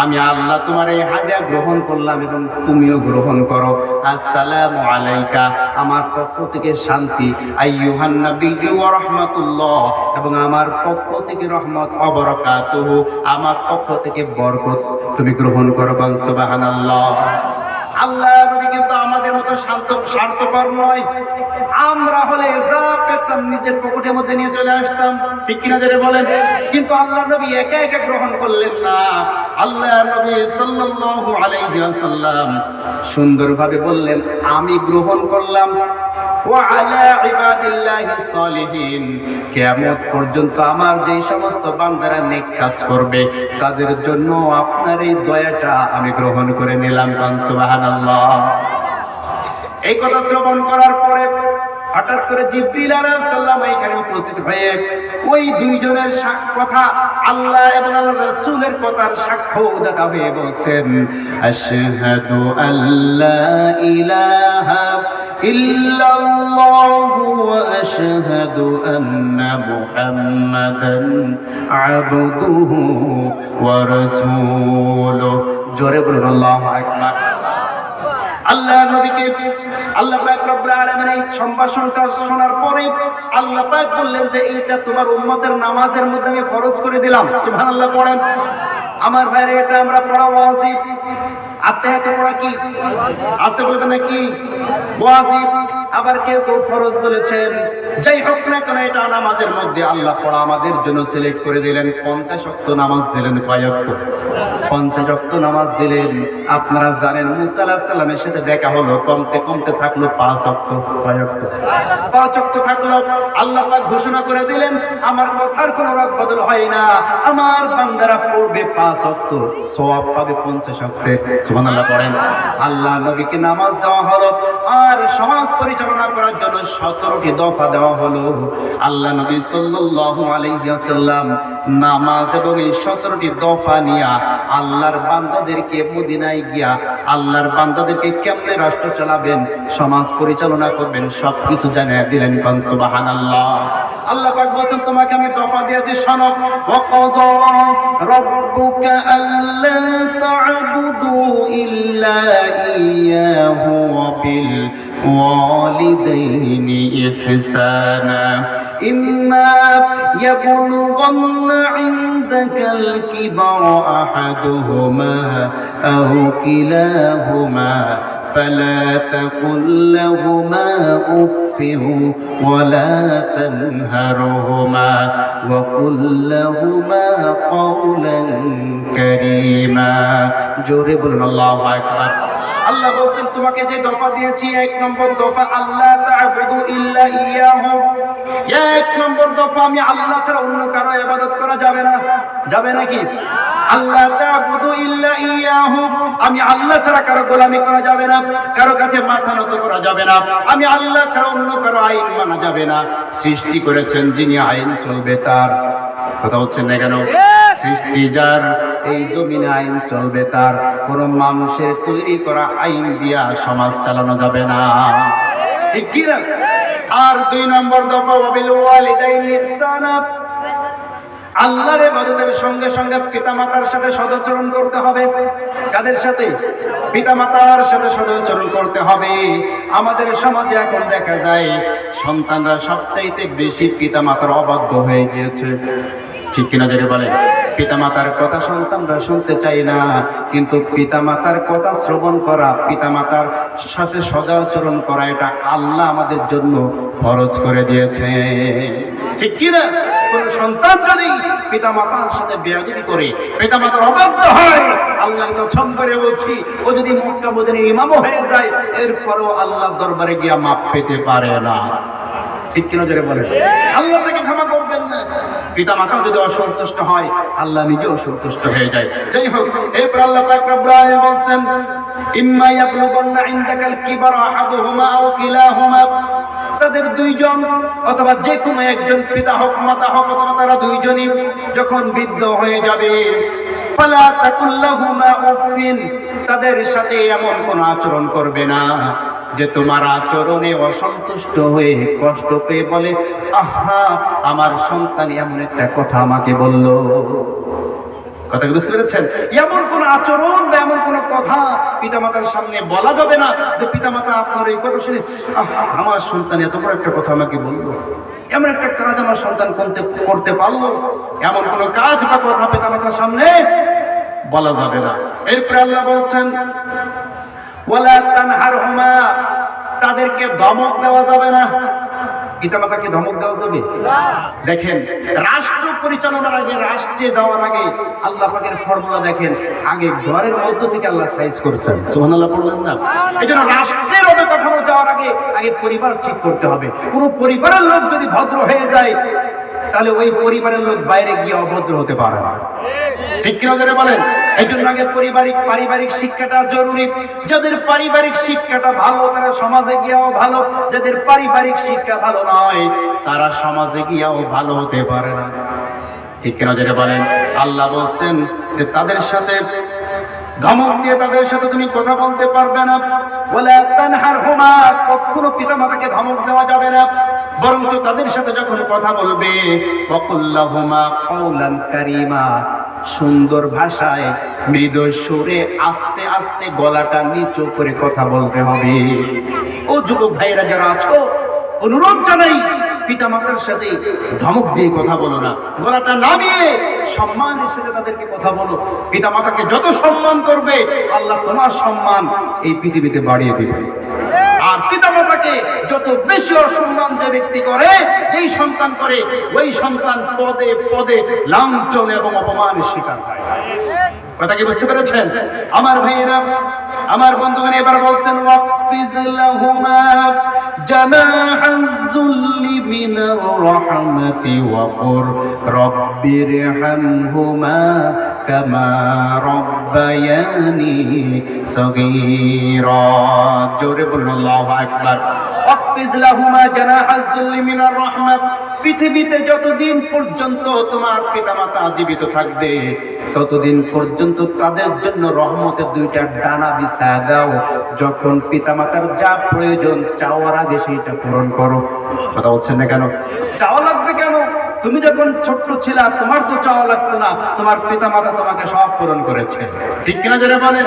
আমি আল্লাহ তোমার এই হাদিয়া গ্রহণ করলাম এবং তুমিও গ্রহণ করো। আসসালামু আলাইকা, আমার পক্ষ থেকে শান্তি, আইয়ুহান নাবিয়্যু ওয়া রাহমাতুল্লাহ, এবং আমার পক্ষ থেকে রহমত, ওয়া বারাকাতুহু, আমার পক্ষ থেকে বরকত তুমি গ্রহণ করো। সুবহানাল্লাহ। আল্লাহ নবী কিন্তু আমাদের মতো স্বার্থপর নয়। আমরা হলে যা পেতাম নিজের পকেটের মধ্যে নিয়ে চলে আসতাম, ঠিক কিনা যারা বলেন? কিন্তু আল্লাহ নবী একা একা গ্রহণ করলেন না। আল্লাহ নবী সাল্লাল্লাহু আলাইহি ওয়াসাল্লাম সুন্দরভাবে বললেন, আমি গ্রহণ করলাম। ওয়া আলা ইবাদিল্লাহিস সালিহিন, কিয়ামত পর্যন্ত আমার যে সমস্ত বান্দারা নেক কাজ করবে তাদের জন্য আপনার এই দয়াটা আমি গ্রহণ করে নিলাম। সুবহানাল্লাহ। এই কথা শ্রবণ করার পরে হঠাৎ করে জিবরিল আলাইহিস সালাম এখানে উপস্থিত হয়ে ওই দুইজনের কথা, আল্লাহ এবং আল্লাহর রাসূলের কথার সাক্ষ্য দাতা হয়ে বলছেন, আশহাদু আল্লা ইলাহা ইল্লাল্লাহু ওয়া আশহাদু আন্না মুহাম্মাদান আবদুহু ওয়া রাসূলুহু। জোরে বলুন আল্লাহু আকবার। আল্লাহ নবীকে আল্লাহ পাক রব্বুল আলামিন এই সম্ভাষণটা শোনার পরে আল্লাহ পাক বললেন যে এইটা তোমার উম্মতের নামাজের মধ্যে আমি ফরজ করে দিলাম। সুবহানাল্লাহ পড়েন। আমার ভাইরা, এটা আমরা পড়া ওয়াজিব। আত্তাহিয়াত পড়া কি আছে বলবেন নাকি? ওয়াজিব। আবার কেউ কেউ ফরজ বলেছেন। যাই হোক না কেন, এটা নামাজের মধ্যে আল্লাহ পড়া আমাদের জন্য সিলেক্ট করে দিলেন। 50 ওয়াক্ত নামাজ দিলেন। কয় ওয়াক্ত? 50 ওয়াক্ত নামাজ দিলেন। আপনারা জানেন মুসা আলাইহিস সালামের সাথে দেখা হলো, কমতে কমতে থাকলো 5 ওয়াক্ত। কয় ওয়াক্ত? 5 ওয়াক্ত থাকলো। আল্লাহ পাক ঘোষণা করে দিলেন, আমার কথার কোনো রদ বদল হয় না, আমার বান্দারা পড়বে 5 ওয়াক্ত, সওয়াব পাবে 50 ওয়াক্তের। সুবহানাল্লাহ পড়েন। আল্লাহ নবীকে নামাজ দেওয়া হলো, আর সমাজ পরিচালনা করার জন্য 17টি দফা দেওয়া হলো। আল্লাহ নবী সাল্লাল্লাহু আলাইহি ওয়াসাল্লাম নামাজ এবং এই 17টি দফা নিয়ে আল্লাহর বান্দাদেরকে মদিনায় গিয়া আল্লাহর বান্দাদেরকে কেমনে রাষ্ট্র চালাবেন, সমাজ পরিচালনা করবেন, সবকিছু জানিয়ে দিলেন। কোন সুবহানাল্লাহ। আল্লাহ পাক বলেন, তোমাকে আমি দফা দিয়েছি, শোনো। ওয়াকাযা রাব্বুকা আল্লা তা'বুদু ইল্লা ইয়াহু ওয়া বিল ওয়ালিদাইনি ইহসানা ইম্মা ইয়াবলুগান্না ইনদাকাল কিবারা আহাদুহুমা আও কিলাহুমা فلا تقل لهما أف ولا تنهرهما وقل لهما قولا كريما জোরে বলুন আল্লাহু আকবার। আল্লাহ বলছেন, তোমাকে যে দফা দিয়েছি, 1 নম্বর দফা আল্লাহ তা'বুদু ইল্লা ইয়াহু। 1 নম্বর দফা, আমি আল্লাহ ছাড়া অন্য কারো ইবাদত করা যাবে না। যাবে নাকি? আল্লাহ তা'বুদু ইল্লা ইয়াহু, আমি আল্লাহ ছাড়া কারো গোলামি করা যাবে না, কারো কাছে মাথা নত করা যাবে না, আমি আল্লাহ ছাড়া অন্য কারো আইন মানা যাবে না। সৃষ্টি করেছেন যিনি, আইন চলবে তার। কথা বলছেন না কেন? সৃষ্টি যার, এই জমিনে আইন চলবে তার। কোন মানুষের তৈরি করা আইন দিয়া সমাজ চালানো যাবে না, ঠিক কি না? আর 2 নম্বর দফা ওয়াবিল ওয়ালিদাইনি ইহসানা, আল্লাহর ইবাদতের সঙ্গে সঙ্গে পিতামাতার সাথে সদাচরণ করতে হবে। কাদের সাথে? পিতামাতার সাথে সদাচরণ করতে হবে। আমাদের সমাজে এখন দেখা যায় সন্তানরা সবচাইতে বেশি পিতামাতার অবাধ্য হয়ে গিয়েছে, ঠিক কিনা জোরে বলেন? পিতামাতার কথা সন্তানরা শুনতে চায় না, কিন্তু পিতামাতার কথা শ্রবণ করা, পিতামাতার সাথে সদাচরণ করা, এটা আল্লাহ আমাদের জন্য ফরজ করে দিয়েছে, ঠিক কিনা? কোন সন্তান যদি পিতামাতার সাথে বেয়াদবি করে, পিতামাতার অবাধ্য হয়, আল্লাহর কসম করে বলছি, ও যদি মক্কা মদিনার ইমামও হয়ে যায়, এরপরও আল্লাহর দরবারে গিয়া মাপ পেতে পারে না, ঠিক কিনা জোরে বলেন? আল্লাহ তাকে ক্ষমা করবেন না। পিতামাতা যদি অসন্তুষ্ট হয়, আল্লাহ নিজে অসন্তুষ্ট হয়ে যায়। যাই হোক, এরপর আল্লাহ পাক রব্বুল আলামিন বলেন, ইম্মা ইয়াবলুগান্না ইনদাকাল কিবারা আহাদুহুমা আও কিলাহুমা, তাদের 2 জন অথবা যে কোনো একজন, পিতা হোক মাতা হোক, অথবা তারা 2 জনই যখন বৃদ্ধ হয়ে যাবে, ফালা তাকুল লাহুমা উফিন, তাদের সাথে এমন কোন আচরণ করবে না যে তোমার আচরণে অসন্তুষ্ট হয়ে কষ্ট পেয়ে বলে, আহা আমার সন্তান এমন একটা কথা আমাকে বলল। কথা বুঝতে পেরেছেন? এমন কোন আচরণ বা এমন কোন কথা পিতামাতার সামনে বলা যাবে না যে পিতামাতা আপনার এই কথা শুনে, আমার সন্তান এত বড় একটা কথা আমাকে বলল, এমন একটা কাজ আমার সন্তান করতে পারলো, এমন কোন কাজ বা কথা পিতামাতার সামনে বলা যাবে না। এরপর আল্লাহ বলছেন, ওয়ালা তানহারহুমা, তাদেরকে ধমক দেওয়া যাবে না। পিতামাতাকে ধমক দেওয়া যাবে না। দেখেন, রাষ্ট্র পরিচালনার আগে, রাষ্ট্রে যাওয়ার আগে আল্লাহ পাকের ফর্মুলা দেখেন, আগে ঘরের মধ্য থেকে আল্লাহ সাইজ করছেন। সুবহানাল্লাহ বললেন না? এইজন্য রাষ্ট্রের অবকাঠামো যাওয়ার আগে পরিবার ঠিক করতে হবে। কোন পরিবারের লোক যদি ভদ্র হয়ে যায়, তাহলে ওই পরিবারের লোক বাইরে গিয়ে অভদ্র হতে পারে না, ঠিক কিনা জোরে বলেন? এই জন্য আগে পারিবারিক শিক্ষাটা জরুরি। যাদের পারিবারিক শিক্ষাটা ভালো, তারা সমাজে গিয়েও ভালো। যাদের পারিবারিক শিক্ষা ভালো নয়, তারা সমাজে গিয়েও ভালো হতে পারে না, ঠিক কিনা জোরে বলেন? আল্লাহ বলছেন যে তাদের সাথে ধমক দিয়ে তাদের সাথে তুমি কথা বলতে পারবে না। ওয়ালা তানহারহুমা, কখনো পিতামাতাকে ধমক দেওয়া যাবে না, বরঞ্চ তাদের সাথে যখন কথা বলবে, ওয়াকুল লাহুমা কাওলান কারীমা, সুন্দর ভাষায় মৃদু সুরে আস্তে আস্তে গলাটা নিচু করে কথা বলতে হবে। ও যুবক ভাইরা যারা আছো, অনুরোধ জানাই, পিতামাতার সাথে ধমক দিয়ে কথা বলো না, গলাটা নামিয়ে সম্মানের সাথে তাদেরকে কথা বলো। পিতামাতাকে যত সম্মান করবে, আল্লাহ তোমার সম্মান এই পৃথিবীতে বাড়িয়ে দিবে। আর পিতামাতাকে যত বেশি অসম্মান যে ব্যক্তি করে, যেই সন্তান করে, ওই সন্তান পদে পদে লাঞ্ছন এবং অপমানের শিকার হয়। কথা কি বুঝতে পেরেছেন আমার ভাইয়েরা, আমার বন্ধুগণ? এবার বলছেন ওয়াকফিজ লাহুমা জানাহাজ যুল্লি মিনার রাহমাতি ওয়া কুর রাব্বিরহামহুমা কামা রাব্বায়ানি সগীরা। জোরে বলুন আল্লাহু আকবার। ওয়াকফিজ লাহুমা জানাহাজ যুল্লি মিনার রাহমা। পৃথিবীতে যতদিন পর্যন্ত তোমার পিতামাতা জীবিত থাকবে, ততদিন পর্যন্ত তাদের জন্য রহমতের দুইটা ডানা বিছায়া দাও। যখন পিতামাতার যা প্রয়োজন চাওয়ার আগে সেইটা পূরণ করো। কথা বলছেন না কেন? চাওয়া লাগবে কেন? তুমি যখন ছোট্ট ছিলা তোমার তো চাওয়া লাগতো না, তোমার পিতামাতা তোমাকে সব পূরণ করেছে, ঠিক কিনা যারা বলেন?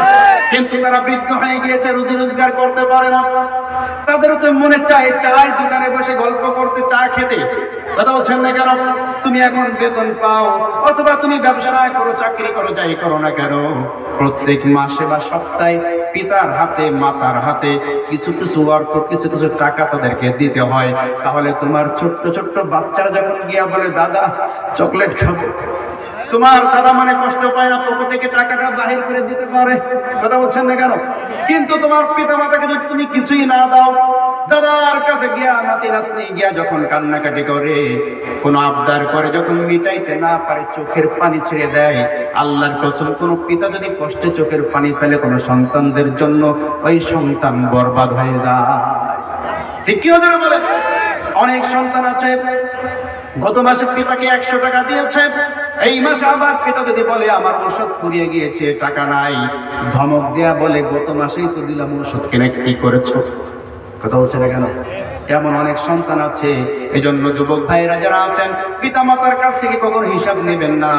কিন্তু তারা বৃদ্ধ হয়ে গিয়েছে, রুজি রোজগার করতে পারে না, তাদেরও তো মনে চায় চায়ের দোকানে বসে গল্প করতে, চা খেতে। কথা বলছেন না কেন? তুমি এখন বেতন পাও অথবা তুমি ব্যবসা করো, চাকরি করো, যাই করো না কেন, প্রত্যেক মাসে বা সপ্তাহে পিতার হাতে মাতার হাতে কিছু কিছু অর্থ, কিছু কিছু টাকা তাদেরকে দিতে হয়। তাহলে তোমার ছোট্ট ছোট্ট বাচ্চারা যখন গিয়া বলে দাদা চকলেট খাবো, তোমার দাদা মানে কষ্ট পায় না, পকেট থেকে টাকাটা বাহির করে দিতে পারে। কথা বলছেন না কেন? কিন্তু তোমার পিতা মাতাকে যদি তুমি কিছুই না দাও, দাদার কাছে গিয়া নাতি নাতনি গিয়া যখন কান্নাকাটি করে, কোন আবদার করে, যখন মিটাইতে না পারে চোখের পানি ছেড়ে দেয়, আল্লাহর কসম কোন পিতা যদি কষ্টে চোখের পানি ফেলে কোন সন্তানদের জন্য, ওই সন্তান বরবাদ হয়ে যায়। ঠিক কি হবে বলে? অনেক সন্তান আছে গত মাসে পিতাকে 100 টাকা দিয়েছে, এই মাসে আবার পিতা যদি বলে আমার ওষুধ ফুরিয়ে গিয়েছে, টাকা নাই, ধমক দেয়া বলে গত মাসেই তো দিলাম ওষুধ কিনে, কি করেছো? কথা বলছে না কেন? এমন অনেক সন্তান আছে। এই জন্য যুবক ভাইরা যারা আছেন, পিতা মাতার কাছ থেকে কখনো হিসাব নেবেন না।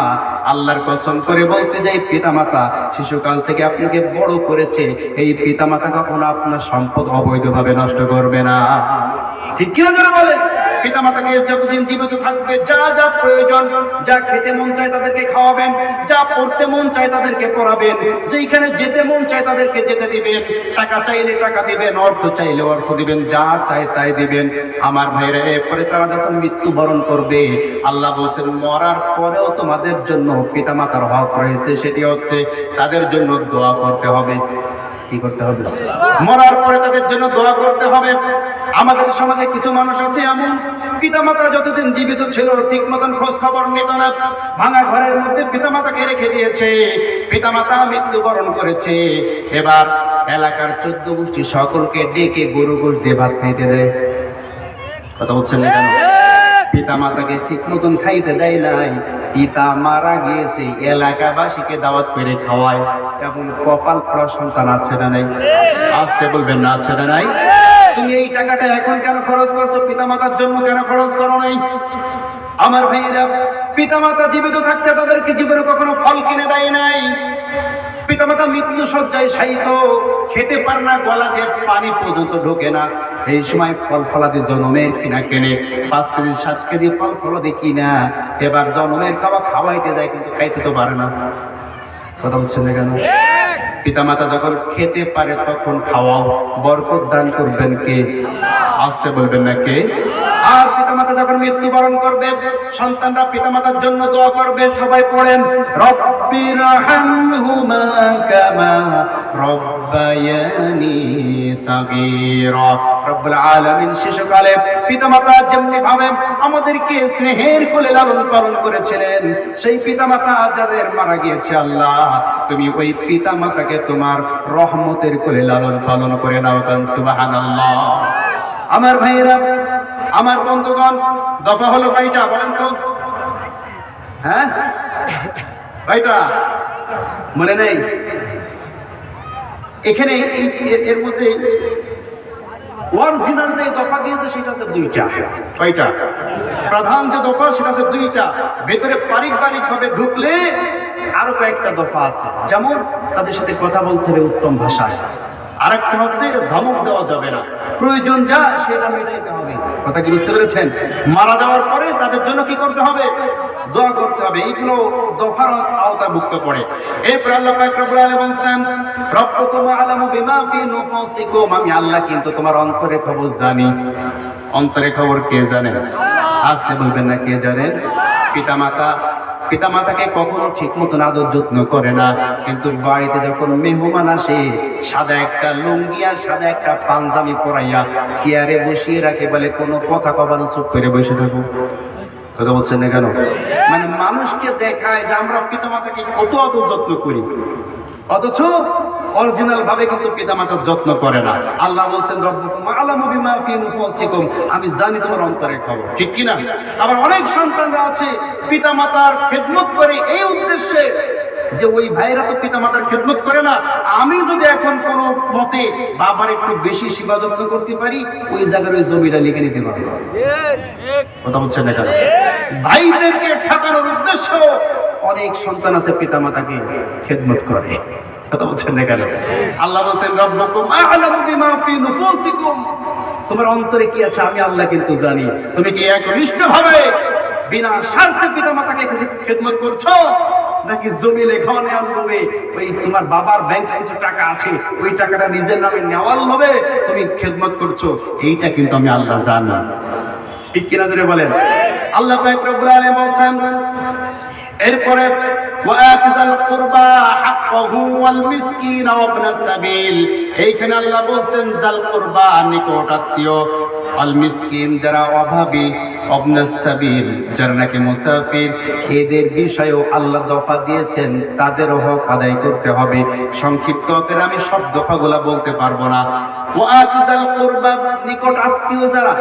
আল্লাহর কসম করে বলছে যে পিতা মাতা শিশুকাল থেকে আপনাকে বড় করেছে, এই পিতা মাতা কখনো আপনার সম্পদ অবৈধভাবে নষ্ট করবে না। ঠিক কি না যারা বলেন? পিতা মাতাকে যতদিন জীবিত থাকবে যা যা প্রয়োজন, যা খেতে মন চায় তাদেরকে খাওয়াবেন, যা পড়তে মন চায় তাদেরকে পড়াবেন, যেখানে যেতে মন চায় তাদেরকে যেতে দিবেন, টাকা চাইলে টাকা দিবেন, অর্থ চাইলে অর্থ দিবেন, যা চায় তাই দিবেন। আমার ভাইরা, এরপরে তারা যখন মৃত্যুবরণ করবে, আল্লাহ বলছেন মরার পরেও তোমাদের জন্য পিতা মাতার হক রয়েছে, সেটি হচ্ছে তাদের জন্য দোয়া করতে হবে। কি করতে হবে? মরার পরে তাদের জন্য দোয়া করতে হবে। আমাদের সমাজে কিছু মানুষ আছে এমন, পিতামাতা যতদিন জীবিত ছিল ঠিক মতন খোঁজ খবর নিত না, ভাঙা ঘরের মধ্যে পিতামাতাকে রেখে দিয়েছে, পিতামাতা মৃত্যুবরণ করেছে, এবার এলাকার 14 গোষ্ঠী সকলকে ডেকে গরু গোশত দিয়ে ভাত খাইতে দেয়। কথা বলছেন না কেন? পিতা মাতাকে ঠিক মতন খাইতে দেয় নাই, পিতা মারা গিয়েছে এলাকাবাসীকে দাওয়াত করে খাওয়ায়। এবং কপাল পড়া সন্তান আছে না নাই? আসতে বলবেন না, আছে না নাই? তুমি এই টাকাটা এখন কেন খরচ করছো? পিতা মাতার জন্য কেন খরচ করো নাই? আমার ভাইয়েরা, পিতা মাতা জীবিত থাকতে তাদেরকে জীবনে কখনো ফল কিনে দেয় নাই। পিতামাতা মৃত্যু শয্যায় শায়িত, খেতে পারে না, গলা দিয়ে পানি পর্যন্ত ঢোকে না, এই সময় ফল ফলাদি জনমের কিনা কেনে 5 কেজি 7 কেজি ফল ফলাদি কিনা, এবার জনমের খাওয়া খাওয়াইতে যায়, কিন্তু খাইতে তো পারে না। কথা বলছেন না কেন? পিতামাতা যখন খেতে পারে তখন খাওয়াও, বরকত দান করবেন কে? আসতে বলবেন না কে? আর পিতামাতা যখন মৃত্যুবরণ করবে, সন্তানরা পিতামাতার জন্য দোয়া করবে। সবাই পড়েন রব্বিরহামহুমা কামা রব্বায়ানি সাগীরা। রব্বুল আলামিন শিশুকালে পিতামাতা যেমনি ভাবে আমাদেরকে স্নেহের কোলে লালন পালন করেছিলেন, সেই পিতামাতা যাদের মারা গিয়েছে, আল্লাহ তুমি ওই পিতামাতাকে তোমার রহমতের কোলে লালন পালন করে নাও। সুবহানাল্লাহ। আমার ভাইয়েরা, আমার বন্ধুগণ, দফা হলো কয়টা বলেন তো? হ্যাঁ, কয়টা মনে নেই? এখানে এর মধ্যে অরিজিনাল যে দফা দিয়েছে সেটা আছে 2টা। কয়টা? প্রধান যে দফা সেটা আছে 2টা। ভেতরে পারিবারিক ভাবে ঢুকলে আরো কয়েকটা দফা আছে, যেমন তাদের সাথে কথা বলতে হবে উত্তম ভাষায়। আরেকটা হচ্ছে ধমক দেওয়া যাবে না, প্রয়োজন যা সেটা মেটাইতে হবে। কথা কি বুঝতে পেরেছেন? মারা যাওয়ার পরে তাদের জন্য কি করতে হবে? দোয়া করতে হবে, এইগুলো দফার আওতাভুক্ত পড়ে। এরপর আল্লাহ পাক রব্বুল আলামিন বলেন, রব্বুকুম আ'লামু বিমা ফি নুফুসিকুম, আমি আল্লাহ কিন্তু তোমার অন্তরের খবর জানি। অন্তরের খবর কে জানে? আছে বলবেন না, কে জানেন? পিতামাতাকে কখনো ঠিক মতন আদর যত্ন করে না, কিন্তু বাড়িতে যখন মেহমান আসে সাদা একটা লুঙ্গি আর সাদা একটা পাঞ্জাবি পরাইয়া চেয়ারে বসিয়ে রাখে, বলে কোনো কথা কবার চুপ করে বসে থাকো। কথা বলছেন না কেন? মানে মানুষকে দেখায় যে আমরা পিতামাতাকে কত আদর যত্ন করি, অথচ অরিজিনাল ভাবে কিন্তু পিতামাতার যত্ন করে না। আল্লাহ বলছেন, রব্বুকুম আ'লামু বিমা ফি নুফুসিকুম, আমি জানি তোমার অন্তরের খবর, ঠিক কি না? আবার অনেক সন্তানরা আছে পিতামাতার খেদমত করে এই উদ্দেশ্যে যে ওই ভাইরা তো পিতামাতার খেদমত করে না, আমি যদি এখন কোনো মতে বাবার একটু বেশি সেবা যত্ন করতে পারি, ওই জায়গার ওই জমিটা লিখে নিতে পারবো। কথা বলছেন না কেন? ভাইদেরকে ঠকানোর উদ্দেশ্য অনেক সন্তান আছে পিতামাতাকে খেদমত করে। কথা বলছেন না কেন? আল্লাহ বলছেন, রব্বুকুম আ'লামু বিমা ফি নুফুসিকুম, তোমার অন্তরে কি আছে আমি আল্লাহ কিন্তু জানি। তুমি কি একনিষ্ঠভাবে বিনা স্বার্থে পিতামাতাকে খেদমত করছো, নাকি জমি লেখাও নেওয়ার লোভে, ওই তোমার বাবার ব্যাংকে কিছু টাকা আছে ওই টাকাটা নিজের নামে নেওয়ার লোভে তুমি খেদমত করছো? এইটা কিন্তু আমি আল্লাহ জানি, ঠিক কিনা ধরে বলেন? আল্লাহ পাক রব্বুল আলামিন বলছেন এরপরে, ওয়াতিজাল কুরবা হাক্কাহু ওয়াল মিসকিন ওয়া ইবনাস সাবিল, এইখানে আল্লাহ বলছেন জাল কুরবা নিকট আত্মীয়, আল মিসকিন যারা অভাবী, ইবনাস সাবিল যারা নাকি মুসাফির, এদের বিষয়েও আল্লাহ দফা দিয়েছেন, তাদের হক আদায় করতে হবে। সংক্ষিপ্ত করে আমি সব দফাগুলা বলতে পারবো না। ওয়াতিজাল কুরবা নিকট আত্মীয় যারা,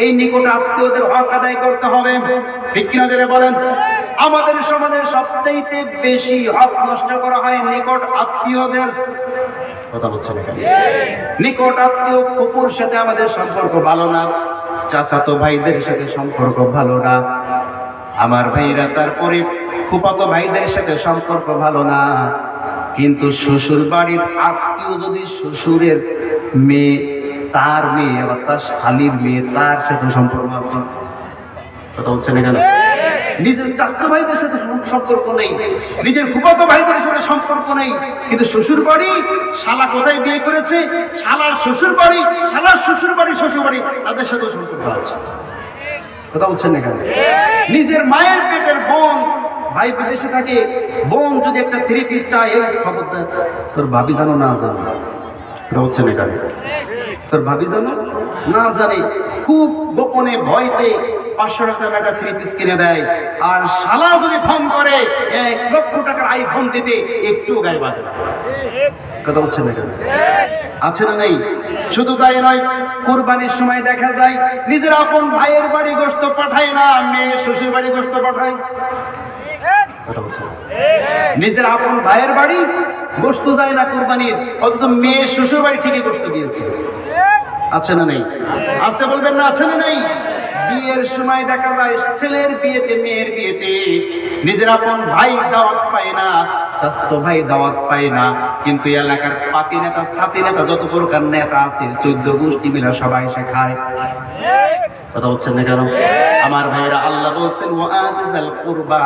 এই নিকট আত্মীয়দের হক আদায় করতে হবে, ঠিক কিনা যারা বলেন? আমাদের সমাজে সবচাইতে বেশি হক নষ্ট করা হয় নিকট আত্মীয়দের। কথা বলছেন এখানে? নিকট আত্মীয় ফুপুর সাথে আমাদের সম্পর্ক ভালো না, চাচাতো ভাইদের সাথে সম্পর্ক ভালো না, আমার ভাইরা তারপরে ফুফাতো ভাইদের সাথে সম্পর্ক ভালো না, কিন্তু শ্বশুর বাড়ির আত্মীয় যদি শ্বশুরের মেয়ে, তার মেয়ে আবার তার শালীর মেয়ে, তার সাথে সম্পর্ক আছে। কথা বলছেন এখানে? নিজের চাচা ভাইদের সাথে সম্পর্ক নেই, নিজের ফুফাতো ভাইদের সাথে সম্পর্ক নেই, কিন্তু শ্বশুর বাড়ি, শালা কোথায় বিয়ে করেছে, শালার শ্বশুর বাড়ি, শালার শ্বশুর বাড়ি, শ্বশুর বাড়ি, তাদের সাথে সম্পর্ক আছে। কথা বলছেন এখানে? নিজের মায়ের পেটের বোন, ভাই বিদেশে থাকে, বোন যদি একটা 3 পিস চায়, খবরদার তোর ভাবি জানো না জানো। কথা বলছেন এখানে? তোর ভাবি জানো না জানে, খুব গোপনে ভয়তে 500 টাকা একটা 3 পিস কিনে দেয়, আর শালা যদি ফোন করে 1 লক্ষ টাকার আইফোন দিতে একটু গায়ে বাঁধে। কথা বলছেন এখানে? আছে না নেই? শুধু তাই নয়, কুরবানির সময় দেখা যায় নিজের আপন ভাইয়ের বাড়ি গোশত পাঠায় না, মেয়ে শ্বশুর বাড়ি গোশত পাঠায়। নিজের আপন ভাইয়ের বাড়ি গোশত যায় না কুরবানির, অথচ মেয়ে শ্বশুর বাড়ি ঠিকই গোশত দিয়েছে। আছে না নেই? আছে বলবেন না, আছে না নেই? বিয়ের সময় দেখা যায় ছেলের বিয়েতে, মেয়ের বিয়েতে নিজের আপন ভাই দাওয়াত পায় না, স্বাস্থ্য ভাই দাওয়াত পায় না, কিন্তু এলাকার পাতি নেতা, সাথী নেতা, যত প্রকার নেতা আছে 14 গোষ্ঠী মিলে সবাই সে খায়। কথা বলছেন না কেন? আমার ভাইরা, আল্লাহ বলছেন ওয়াতিজাল কুরবা,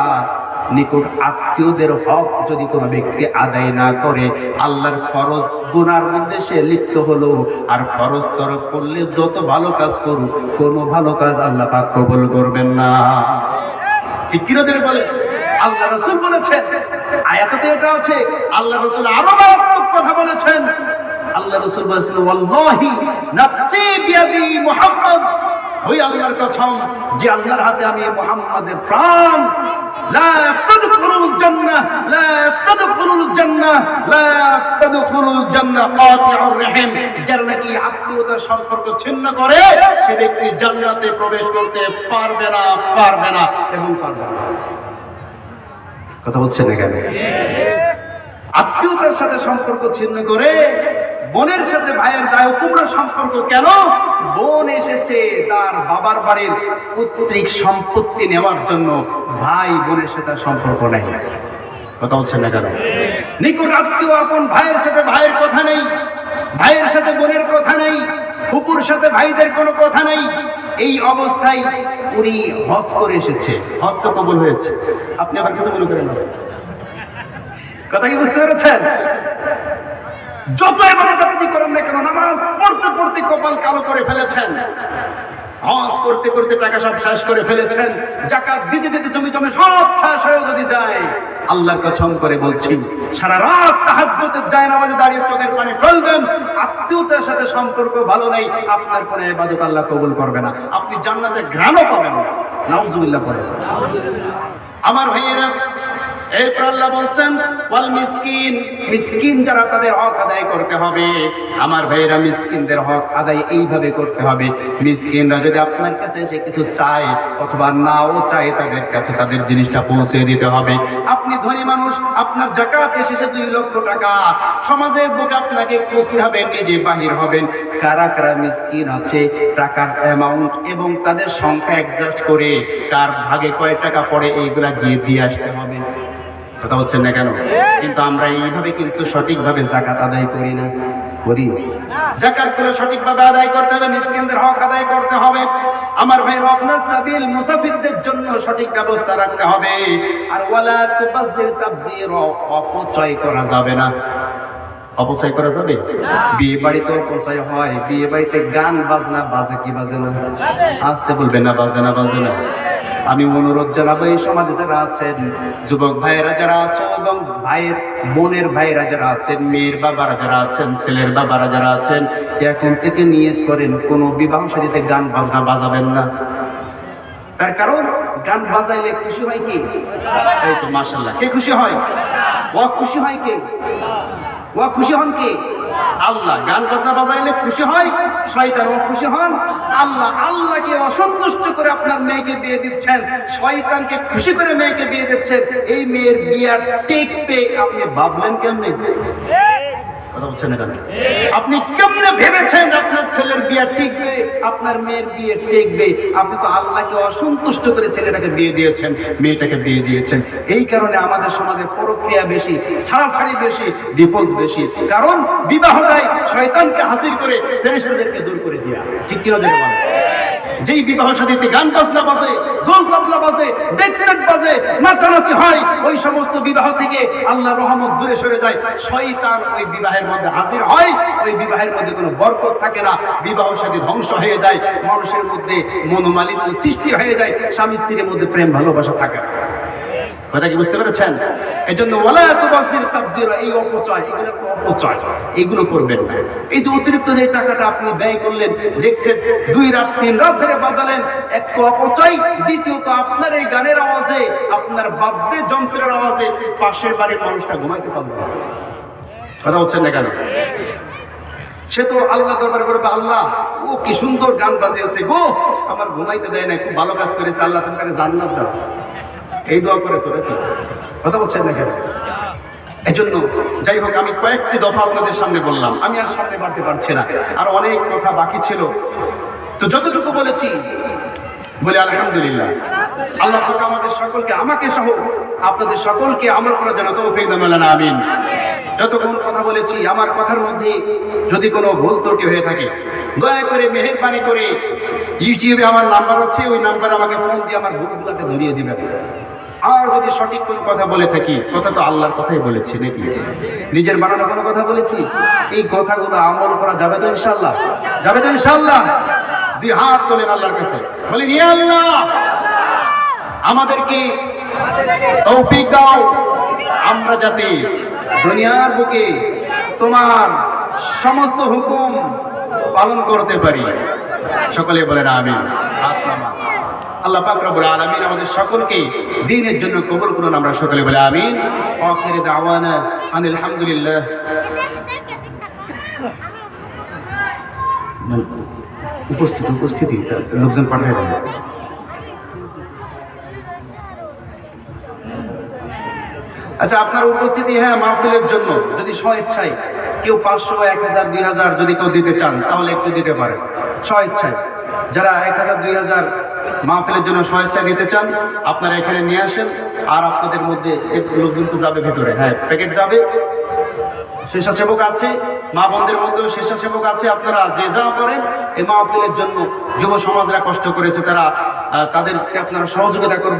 নিকট আত্মীয়দের হক যদি কোনো ব্যক্তি আদায় না করে, আল্লাহর ফরজ গুনার মধ্যে সে লিপ্ত হলো। আর ফরজ তরক করলে যত ভালো কাজ করুক, কোনো ভালো কাজ আল্লাহ পাক কবুল করবেন না। ঠিক কি না বলে? আল্লাহ রাসূল বলেছেন, আয়াতে এটা আছে। আল্লাহ রাসূল আরো মারাত্মক কথা বলেছেন। আল্লাহ রাসূল বলেছেন, ওয়াল্লাহি নাফসি বিয়াদি মুহাম্মদ, ওই আল্লাহর কসম যে আল্লাহর হাতে আমি মুহাম্মাদের প্রাণ, লা তাদখুলুল জান্নাহ, লা তাদখুলুল জান্নাহ, লা তাদখুলুল জান্নাহ কাতিউর রহিম, যারা নাকি আত্মীয়তার সম্পর্ক ছিন্ন করে সে ব্যক্তি জান্নাতে প্রবেশ করতে পারবে না, পারবে না এবং পারবে না। কথা বলছেন এখানে? আত্মীয়তার সাথে সম্পর্ক ছিন্ন করে, বোনের সাথে ভাইয়ের গায়ে কুমড়ো সম্পর্ক কেন? বোন এসেছে তার বাবার বাড়ির পৈতৃক সম্পত্তি নেওয়ার জন্য, ভাই বোনের সাথে সম্পর্ক নেই। কথা বলছেন না কেন? নিকট আত্মীয় আপন ভাইয়ের সাথে ভাইয়ের কথা নেই, ভাইয়ের সাথে বোনের কথা নেই, ফুপুর সাথে ভাইদের কোনো কথা নেই। এই অবস্থায় উনি হজ করে এসেছে, হজ তো কবুল হয়েছে। আপনি আবার কিছু মনে করেন না, কথা কি বুঝতে পেরেছেন? যত ইবাদত আপনি করেন না কেন, নামাজ পড়তে পড়তে কপাল কালো করে ফেলেছেন, হজ করতে করতে টাকা সব শেষ করে ফেলেছেন, যাকাত দিতে দিতে জমি জমে সব শেষ হয়ে যদি যায়, আল্লাহর কসম করে বলছি সারা রাত তাহাজ্জুদের জায়নামাজে দাঁড়িয়ে চোখের পানি ফেলবেন, আত্মীয়তার সাথে সম্পর্ক ভালো নেই, আপনার কোনো ইবাদত আল্লাহ কবুল করবে না, আপনি জান্নাতের ঘ্রাণও পাবেন না। নাউজুবিল্লাহ পড়েন। আমার ভাইয়েরা, এরপর আল্লাহ বলছেন ওয়াল মিসকিন, মিসকিন যারা তাদের হক আদায় করতে হবে। আমার ভাইয়েরা, মিসকিনদের হক আদায় এইভাবে করতে হবে, মিসকিনরা যদি আপনার কাছে এসে কিছু চায় অথবা নাও চায়, তাদের কাছে তাদের জিনিসটা পৌঁছে দিতে হবে। আপনি ধনী মানুষ, আপনার যাকাত এসেছে 2 লক্ষ টাকা, সমাজের বুকে আপনাকে খুঁজতে হবে, নিজে বাহির হবেন কারা কারা মিসকিন আছে, টাকার অ্যামাউন্ট এবং তাদের সংখ্যা অ্যাডজাস্ট করে কার ভাগে কয় টাকা পড়ে এইগুলা দিয়ে আসতে হবে। কথা বলছেন না কেন? কিন্তু আমরা এইভাবে কিন্তু সঠিকভাবে যাকাত আদায় করি না, করি? যাকাতগুলো সঠিকভাবে আদায় করতে হবে, মিসকিনদের হক আদায় করতে হবে। আমার ভাই, আপনার সাবিল মুসাফিরদের জন্য সঠিক ব্যবস্থা রাখতে হবে। আর ওয়ালা তুবাজ্জির তাবযীর, অপচয় করা যাবে না। অপচয় করা যাবে? বিয়ে বাড়িতে অপচয় হয়, বিয়ে বাড়িতে গান বাজনা বাজে কি বাজে না? আসছে বলবেন না বাজে না, বাজে না। আমি অনুরোধ জানাবো এই সমাজে যারা আছেন, যুবক ভাইয়েরা যারা আছেন এবং ভাইয়ের বোনের ভাইয়েরা যারা আছেন, মেয়ের বাবারা যারা আছেন, ছেলের বাবারা যারা আছেন, এখন থেকে নিয়ত করেন কোনো বিবাহ শাদীতে গান বাজনা বাজাবেন না। তার কারণ গান বাজাইলে খুশি হয় কি? এই তো মাশাআল্লাহ, কে খুশি হয়? ও খুশি হয় কে? ও খুশি হন কে? আল্লাহ। গান বাজনা বাজাইলে খুশি হয় শয়তান, ও খুশি হন আল্লাহ। আল্লাহকে অসন্তুষ্ট করে আপনার মেয়েকে বিয়ে দিচ্ছেন, শয়তানকে খুশি করে মেয়েকে বিয়ে দিচ্ছেন, এই মেয়ের বিয়ার টেকবে আপনি ভাবলেন কেমনে? কথা বলছেন না কেন? আপনি কেমনে ভেবেছেন আপনার ছেলের বিয়ে টিকবে, আপনার মেয়ের বিয়ে টিকবে? আপনি তো আল্লাহকে অসন্তুষ্ট করে ছেলেটাকে বিয়ে দিয়েছেন, মেয়েটাকে বিয়ে দিয়েছেন। এই কারণে আমাদের সমাজে পরক্রিয়া বেশি, ছাড়াছাড়ি বেশি, ডিভোর্স বেশি। কারণ বিবাহটাই শয়তানকে হাসিল করে ফেরেশতাদেরকে দূর করে দেয়া। ঠিক কিনা যেটা বলেন? যেই বিবাহ শাদীতে গান বাজনা বাজে, দোল তবলা বাজে, ডেক সেট বাজে, নাচানাচি হয়, ওই সমস্ত বিবাহ থেকে আল্লাহর রহমত দূরে সরে যায়, শয়তান ওই বিবাহের মধ্যে হাজির হয়, ওই বিবাহের মধ্যে কোনো বরকত থাকে না, বিবাহ শাদী ধ্বংস হয়ে যায়, মানুষের মধ্যে মনোমালিন্য সৃষ্টি হয়ে যায়, স্বামী স্ত্রীর মধ্যে প্রেম ভালোবাসা থাকে না। কথা কি বুঝতে পেরেছেন? এই জন্য ওয়ালা তুবাজ্জির তাবযীরা, এই অপচয়, এগুলো অপচয়, এগুলো করবেন না। এই যে অতিরিক্ত যে টাকাটা আপনি ব্যয় করলেন, দেখছেন 2 রাত 3 রাত ধরে বাজালেন, এক তো অপচয়, দ্বিতীয়ত আপনার এই গানের আওয়াজে, আপনার বাদ্য যন্ত্রের আওয়াজে পাশের বাড়ির মানুষটা ঘুমাইতে পারবে না। কথা বলছেন না কেন? সে তো আল্লাহ দরবারে বলবে, আল্লাহ ও কি সুন্দর গান বাজিয়েছে গো, আমার ঘুমাইতে দেয় না, খুব ভালো কাজ করেছে, আল্লাহ তুমি তাকে জান্নাত দাও। এই দোয়া করে তো নাকি? কথা বলছেন না কেন? এই জন্য যাই হোক, আমি কয়েকটি দফা আপনাদের সামনে বললাম, আমি আর সামনে বাড়তে পারছি না, আর অনেক কথা বাকি ছিল। তো যতটুকু বলেছি বলে আলহামদুলিল্লাহ। আল্লাহ পাক আমাদের সকলকে, আমাকে সহ আপনাদের সকলকে আমল করার জন্য তৌফিক দান করুন, আমিন। যতক্ষণ কথা বলেছি, আমার কথার মধ্যে যদি কোনো ভুল ত্রুটি হয়ে থাকে, দয়া করে মেহেরবানি করে ইউটিউবে আমার নাম্বার আছে, ওই নাম্বারে আমাকে ফোন দিয়ে আমার ভুলগুলোকে ধরিয়ে দিবেন। আর যদি সঠিক কোনো কথা বলে থাকি, কথা তো আল্লাহর কথাই বলেছি নাকি? নিজের বানানো কোনো কথা বলেছি? এই কথাগুলো আমল করা যাবে তো ইনশাআল্লাহ? যাবে তো ইনশাআল্লাহ? 2 হাত তোলেন আল্লাহর কাছে, বলেন ইয়া আল্লাহ, আমাদেরকে তৌফিক দাও, আমরা যাতে দুনিয়ার বুকে তোমার সমস্ত হুকুম পালন করতে পারি। সকলে বলেন আমিন। আল্লাহ পাক রব্বুল আলামিন আমাদের সকলকে দ্বীনের জন্য কবুল করুন, আমরা সকলে বলে আমিন। আখির দাওয়ানা আনিল হামদুলিল্লাহ। উপস্থিতি লোকজন পাঠায় দেন। আচ্ছা, আপনার উপস্থিতি, হ্যাঁ, মাহফিলের জন্য যদি স্বেচ্ছায় কেউ 500, 1000, 2000 যদি কেউ দিতে চান তাহলে একটু দিতে পারেন স্বেচ্ছায়। যারা 1000, 2000 মাহফিলের জন্য স্বেচ্ছায় দিতে চান, আপনারা এখানে নিয়ে আসেন। আর আপনাদের মধ্যে একটু লোকজন তো যাবে ভিতরে, হ্যাঁ, প্যাকেট যাবে, স্বেচ্ছাসেবক আছে, মা বোনদের মধ্যেও স্বেচ্ছাসেবক আছে। আপনারা যে যা করেন এই মাহফিলের জন্য যুব সমাজরা কষ্ট করেছে, তাদেরকে আপনারা সহযোগিতা করবেন।